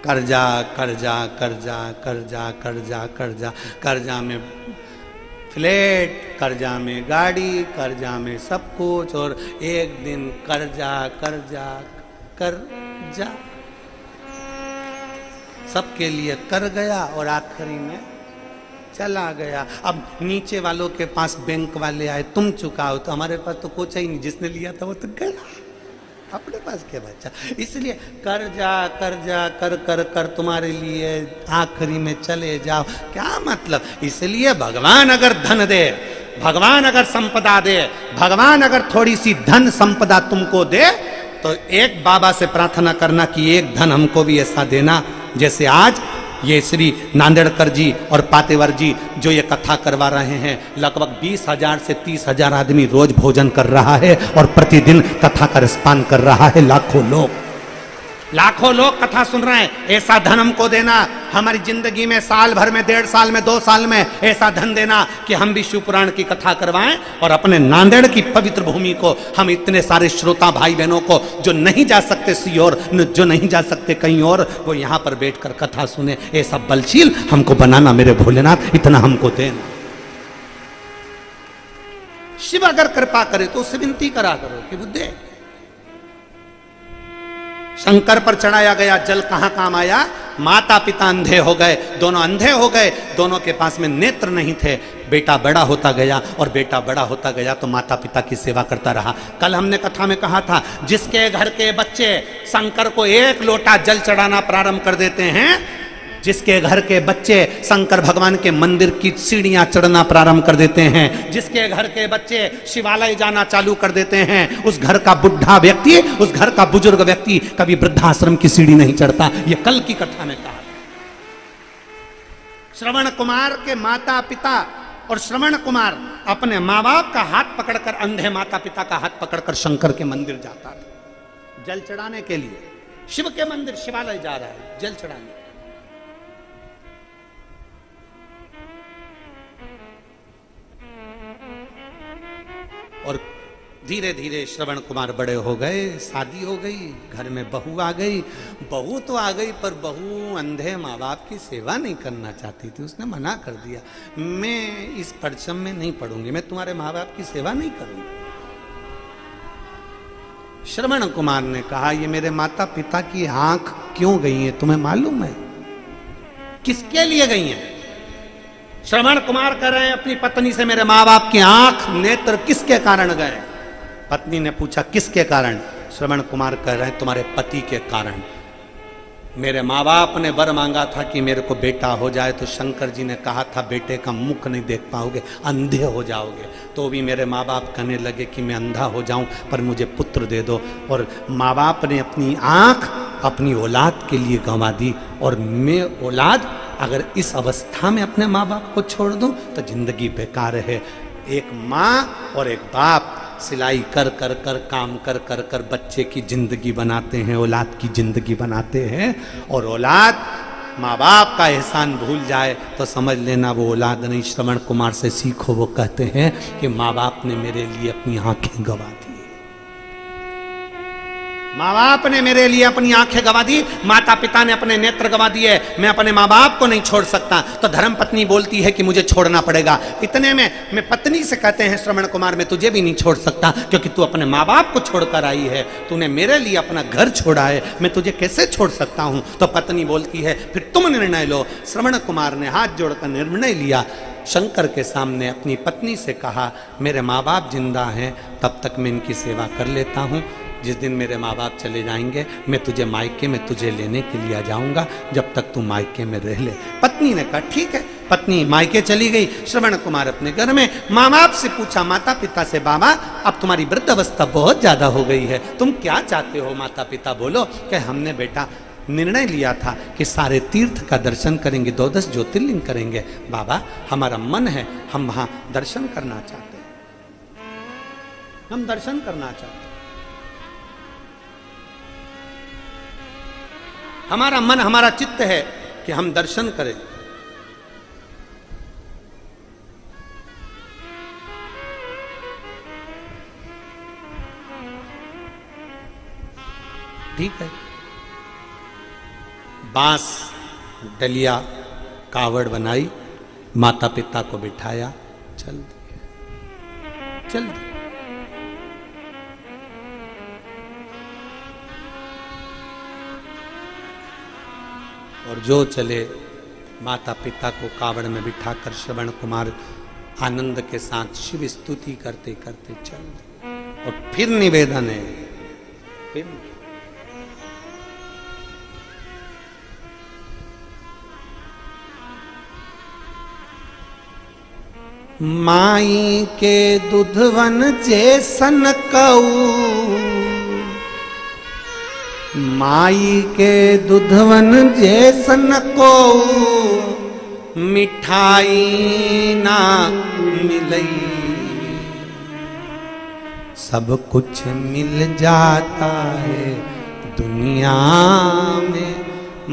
कर्जा कर्जा कर्जा कर्जा कर्जा कर्जा, कर्जा में फ्लैट, कर्जा में गाड़ी, कर्जा में सब कुछ। और एक दिन कर्जा कर्जा कर्जा सबके लिए कर गया और आखिरी में चला गया। अब नीचे वालों के पास बैंक वाले आए, तुम चुकाओ, तो हमारे पास तो कुछ ही नहीं, जिसने लिया था वो तो गया, अपने पास क्या बच्चा। इसलिए कर्जा कर्जा कर कर कर तुम्हारे लिए आखिरी में चले जाओ, क्या मतलब। इसलिए भगवान अगर धन दे, भगवान अगर संपदा दे, भगवान अगर थोड़ी सी धन संपदा तुमको दे, तो एक बाबा से प्रार्थना करना कि एक धन हमको भी ऐसा देना जैसे आज ये श्री नांदेड़कर जी और पातेवर जी जो ये कथा करवा रहे हैं। लगभग 20,000 से 30,000 आदमी रोज भोजन कर रहा है और प्रतिदिन कथा का रसपान कर रहा है। लाखों लोग कथा सुन रहे हैं। ऐसा धन हमको देना, हमारी जिंदगी में साल भर में, 1.5 साल में, 2 साल में ऐसा धन देना कि हम भी शिव पुराण की कथा करवाएं और अपने नांदेड़ की पवित्र भूमि को, हम इतने सारे श्रोता भाई बहनों को जो नहीं जा सकते सीहोर, जो नहीं जा सकते कहीं और, वो यहाँ पर बैठकर कथा सुने। ऐसा बलशील हमको बनाना मेरे भोलेनाथ, इतना हमको देना। शिव अगर कृपा करे तो उससे विनती करा करो कि बुद्धे, शंकर पर चढ़ाया गया जल कहां काम आया। माता पिता अंधे हो गए, दोनों अंधे हो गए, दोनों के पास में नेत्र नहीं थे। बेटा बड़ा होता गया और बेटा बड़ा होता गया तो माता पिता की सेवा करता रहा। कल हमने कथा में कहा था, जिसके घर के बच्चे शंकर को 1 लोटा जल चढ़ाना प्रारंभ कर देते हैं, जिसके घर के बच्चे शंकर भगवान के मंदिर की सीढ़ियां चढ़ना प्रारंभ कर देते हैं, जिसके घर के बच्चे शिवालय जाना चालू कर देते हैं, उस घर का बुढ़ा व्यक्ति, उस घर का बुजुर्ग व्यक्ति कभी वृद्धाश्रम की सीढ़ी नहीं चढ़ता। ये कल की कथा में कहा। श्रवण कुमार के माता पिता और श्रवण कुमार अपने माँ बाप का हाथ पकड़कर, अंधे माता पिता का हाथ पकड़कर शंकर के मंदिर जाता था जल चढ़ाने के लिए। शिव के मंदिर शिवालय जा रहा है जल चढ़ाने। और धीरे धीरे श्रवण कुमार बड़े हो गए, शादी हो गई, घर में बहू आ गई। बहू तो आ गई पर बहू अंधे माँ बाप की सेवा नहीं करना चाहती थी। उसने मना कर दिया, मैं इस परचम में नहीं पढ़ूंगी, मैं तुम्हारे माँ बाप की सेवा नहीं करूंगी। श्रवण कुमार ने कहा, ये मेरे माता पिता की आंख क्यों गई है तुम्हें मालूम है? किसके लिए गई है? श्रवण कुमार कह रहे हैं अपनी पत्नी से, मेरे माँ बाप की आंख नेत्र किसके कारण गए? पत्नी ने पूछा किसके कारण? श्रवण कुमार कह रहे हैं तुम्हारे पति के कारण। मेरे माँ बाप ने वर मांगा था कि मेरे को बेटा हो जाए, तो शंकर जी ने कहा था बेटे का मुख नहीं देख पाओगे, अंधे हो जाओगे। तो भी मेरे माँ बाप कहने लगे कि मैं अंधा हो जाऊं पर मुझे पुत्र दे दो। और माँ बाप ने अपनी आँख अपनी औलाद के लिए गंवा दी। और मैं औलाद अगर इस अवस्था में अपने माँ बाप को छोड़ दूं तो जिंदगी बेकार है। एक माँ और एक बाप सिलाई कर कर कर काम कर कर कर बच्चे की जिंदगी बनाते हैं, औलाद की जिंदगी बनाते हैं। और औलाद माँ बाप का एहसान भूल जाए तो समझ लेना वो औलाद नहीं। श्रवण कुमार से सीखो, वो कहते हैं कि माँ बाप ने मेरे लिए अपनी आंखें गंवा दी, माँ बाप ने मेरे लिए अपनी आंखें गंवा दी, माता पिता ने अपने नेत्र गंवा दिए, मैं अपने माँ बाप को नहीं छोड़ सकता। तो धर्म पत्नी बोलती है कि मुझे छोड़ना पड़ेगा। इतने में मैं पत्नी से कहते हैं श्रवण कुमार मैं तुझे भी नहीं छोड़ सकता, क्योंकि तू अपने माँ बाप को छोड़कर आई है, तूने मेरे लिए अपना घर छोड़ा है, मैं तुझे कैसे छोड़ सकता हूँ। तो पत्नी बोलती है फिर तुम निर्णय लो। श्रवण कुमार ने हाथ जोड़कर निर्णय लिया, शंकर के सामने अपनी पत्नी से कहा मेरे माँ बाप जिंदा हैं तब तक मैं इनकी सेवा कर लेता हूँ, जिस दिन मेरे माँ बाप चले जाएंगे मैं तुझे मायके में तुझे लेने के लिए आ जाऊंगा, जब तक तू मायके में रह ले। पत्नी ने कहा ठीक है। पत्नी मायके चली गई, श्रवण कुमार अपने घर में। माँ बाप से पूछा, माता पिता से, बाबा अब तुम्हारी वृद्ध अवस्था बहुत ज्यादा हो गई है, तुम क्या चाहते हो? माता पिता बोलो कि हमने बेटा निर्णय लिया था कि सारे तीर्थ का दर्शन करेंगे, 12 ज्योतिर्लिंग करेंगे। बाबा हमारा मन है, हम वहां दर्शन करना चाहते हैं, हम दर्शन करना चाहते हैं। हमारा मन हमारा चित्त है कि हम दर्शन करें। ठीक है। बांस डलिया कावड़ बनाई, माता पिता को बिठाया, चल दिए, चल दिए। और जो चले, माता पिता को कावड़ में बिठाकर श्रवण कुमार आनंद के साथ शिव स्तुति करते करते चल दिए। और फिर निवेदन है, फिर माई के दुधवन जैसन कऊ, माई के दुधवन जैसन को मिठाई ना मिलई, सब कुछ मिल जाता है दुनिया में,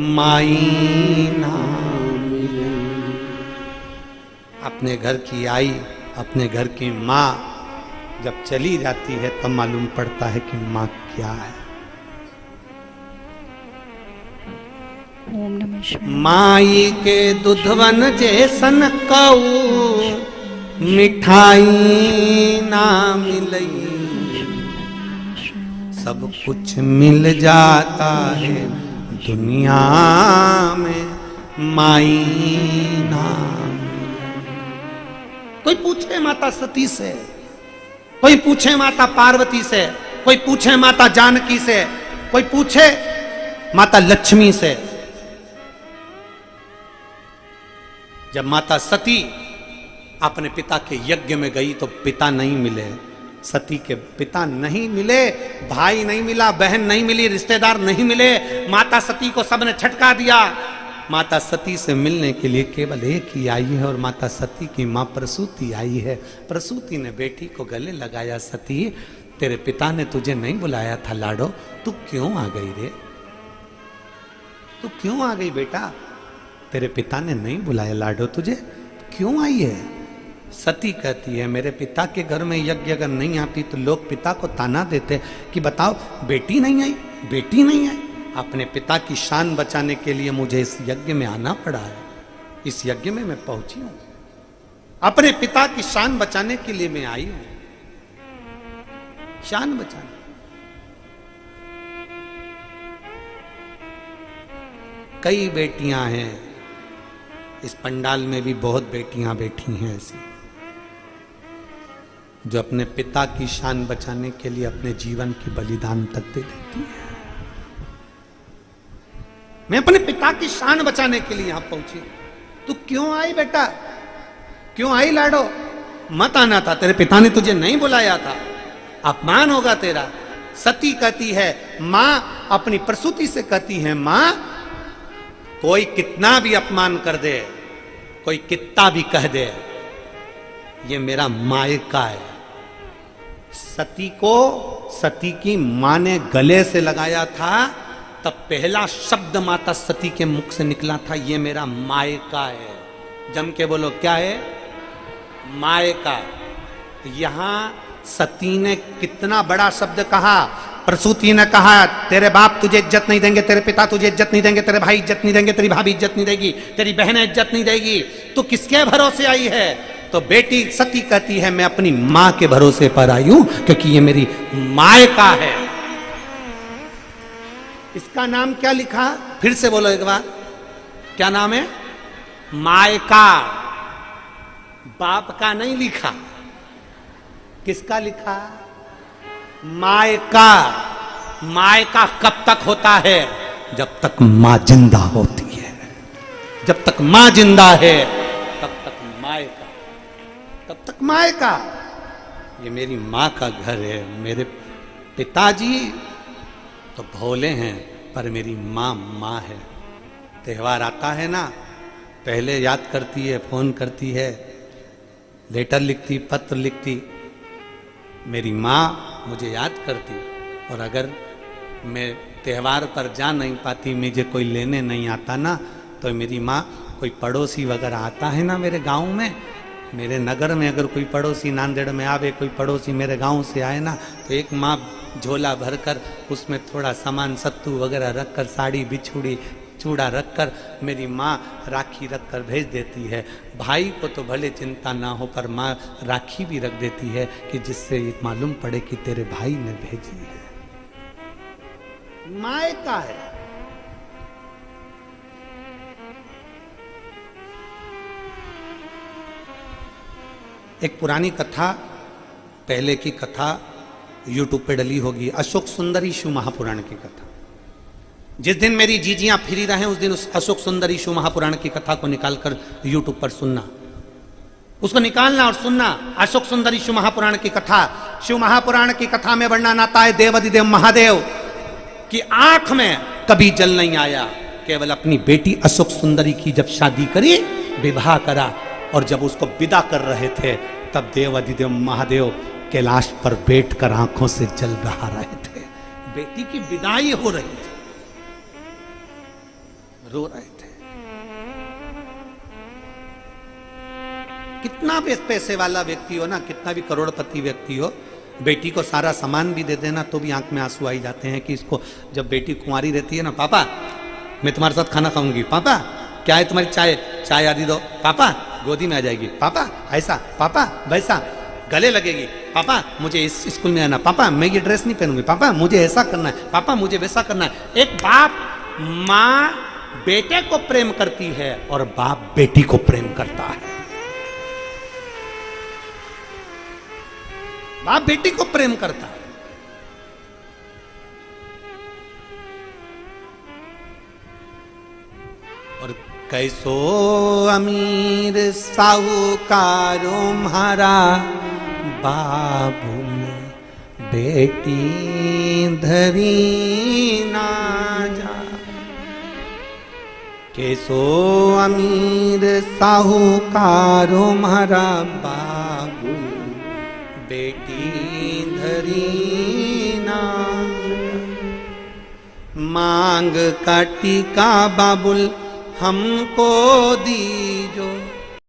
माई ना मिलई। अपने घर की आई, अपने घर की माँ जब चली जाती है तब मालूम पड़ता है कि माँ क्या है। ओम नमः शिवाय। माई के दुधवन जैसन कऊ मिठाई ना मिलई, सब कुछ मिल जाता है दुनिया में, माई ना मिलई। कोई पूछे माता सती से, कोई पूछे माता पार्वती से, कोई पूछे माता जानकी से, कोई पूछे माता लक्ष्मी से। जब माता सती अपने पिता के यज्ञ में गई तो पिता नहीं मिले, सती के पिता नहीं मिले, भाई नहीं मिला, बहन नहीं मिली, रिश्तेदार नहीं मिले। माता सती को सबने छटका दिया। माता सती से मिलने के लिए केवल एक ही आई है और माता सती की मां प्रसूति आई है। प्रसूति ने बेटी को गले लगाया, सती तेरे पिता ने तुझे नहीं बुलाया था लाडो, तू क्यों आ गई रे? तू क्यों आ गई बेटा? तेरे पिता ने नहीं बुलाया लाडो, तुझे क्यों आई है? सती कहती है मेरे पिता के घर में यज्ञ अगर नहीं आती तो लोग पिता को ताना देते कि बताओ बेटी नहीं आई, बेटी नहीं आई। अपने पिता की शान बचाने के लिए मुझे इस यज्ञ में आना पड़ा है, इस यज्ञ में मैं पहुंची हूं, अपने पिता की शान बचाने के लिए मैं आई हूं, शान बचाने। कई बेटियां हैं, इस पंडाल में भी बहुत बेटियां बैठी हैं ऐसी। जो अपने पिता की शान बचाने के लिए अपने जीवन की बलिदान तक दे देती है। मैं अपने पिता की शान बचाने के लिए यहां पहुंची। तू क्यों आई बेटा, क्यों आई लाडो? मत आना था, तेरे पिता ने तुझे नहीं बुलाया था, अपमान होगा तेरा। सती कहती है, मां अपनी प्रसूति से कहती है, मां कोई कितना भी अपमान कर दे, कोई कितना भी कह दे, ये मेरा मायका है। सती को सती की मां ने गले से लगाया था, तब पहला शब्द माता सती के मुख से निकला था, ये मेरा मायका है। जम के बोलो, क्या है? मायका। यहां सती ने कितना बड़ा शब्द कहा। प्रसूति ने कहा, तेरे बाप तुझे इज्जत नहीं देंगे, तेरे पिता तुझे इज्जत नहीं देंगे, तेरे भाई इज्जत नहीं देंगे, तेरी भाभी इज्जत नहीं देगी, तेरी बहनें इज्जत नहीं देगी, तू किसके भरोसे आई है? तो बेटी सती कहती है, मैं अपनी मां के भरोसे पर आई हूं, क्योंकि ये मेरी मायका है। इसका नाम क्या लिखा? फिर से बोलो एक बार, क्या नाम है? मायका। बाप का नहीं लिखा, किसका लिखा? मायका। मायका कब तक होता है? जब तक मां जिंदा होती है। जब तक मां जिंदा है तब तक मायका, तब तक मायका। ये मेरी मां का घर है। मेरे पिताजी तो भोले हैं, पर मेरी मां मां है। त्योहार आता है ना, पहले याद करती है, फोन करती है, लेटर लिखती, पत्र लिखती। मेरी माँ मुझे याद करती। और अगर मैं त्यौहार पर जा नहीं पाती, मुझे कोई लेने नहीं आता ना, तो मेरी माँ, कोई पड़ोसी वगैरह आता है ना मेरे गांव में, मेरे नगर में अगर कोई पड़ोसी नांदेड़ में आवे, कोई पड़ोसी मेरे गांव से आए ना, तो एक माँ झोला भरकर उसमें थोड़ा सामान सत्तू वगैरह रखकर, साड़ी बिछुड़ी चूड़ा रखकर, मेरी माँ राखी रखकर भेज देती है। भाई को तो भले चिंता ना हो, पर माँ राखी भी रख देती है कि जिससे ये मालूम पड़े कि तेरे भाई ने भेजी है। मायका है। एक पुरानी कथा, पहले की कथा यूट्यूब पे डली होगी, अशोक सुंदरी शिव महापुराण की कथा। जिस दिन मेरी जीजियां फ्री रहे, उस दिन उस अशोक सुंदरी शिव महापुराण की कथा को निकालकर यूट्यूब पर सुनना, उसको निकालना और सुनना। अशोक सुंदरी शिव महापुराण की कथा। शिव महापुराण की कथा में वर्णन आता है देवाधिदेव महादेव की आंख में कभी जल नहीं आया, केवल अपनी बेटी अशोक सुंदरी की जब शादी करी, विवाह करा, और जब उसको विदा कर रहे थे, तब देवाधिदेव महादेव कैलाश पर बैठकर आंखों से जल बहा रहे थे। बेटी की विदाई हो रही थी, रो रहे थे। कितना भी पैसे वाला व्यक्ति हो ना, कितना भी करोड़पति व्यक्ति हो, बेटी को सारा सामान भी दे देना तो भी आंख में आंसू आई जाते हैं। कि इसको जब बेटी कुंवारी रहती है ना, पापा मैं तुम्हारे साथ खाना खाऊंगी, पापा क्या है तुम्हारी चाय आदि दो, पापा गोदी में आ जाएगी, पापा ऐसा, पापा वैसा, गले लगेगी, पापा मुझे इस स्कूल में आना, पापा मैं ये ड्रेस नहीं पहनूंगी, पापा मुझे ऐसा करना है, पापा मुझे वैसा करना है। एक बाप माँ बेटे को प्रेम करती है और बाप बेटी को प्रेम करता है। बाप बेटी को प्रेम करता है। और कैसो अमीर साहूकारो म्हारा, बाबू में बेटी धरी ना जा। कैसो अमीर साहूकारो म्हारा, बाबू बेटी धरी ना। मांग का टीका बाबुल हमको दीजो,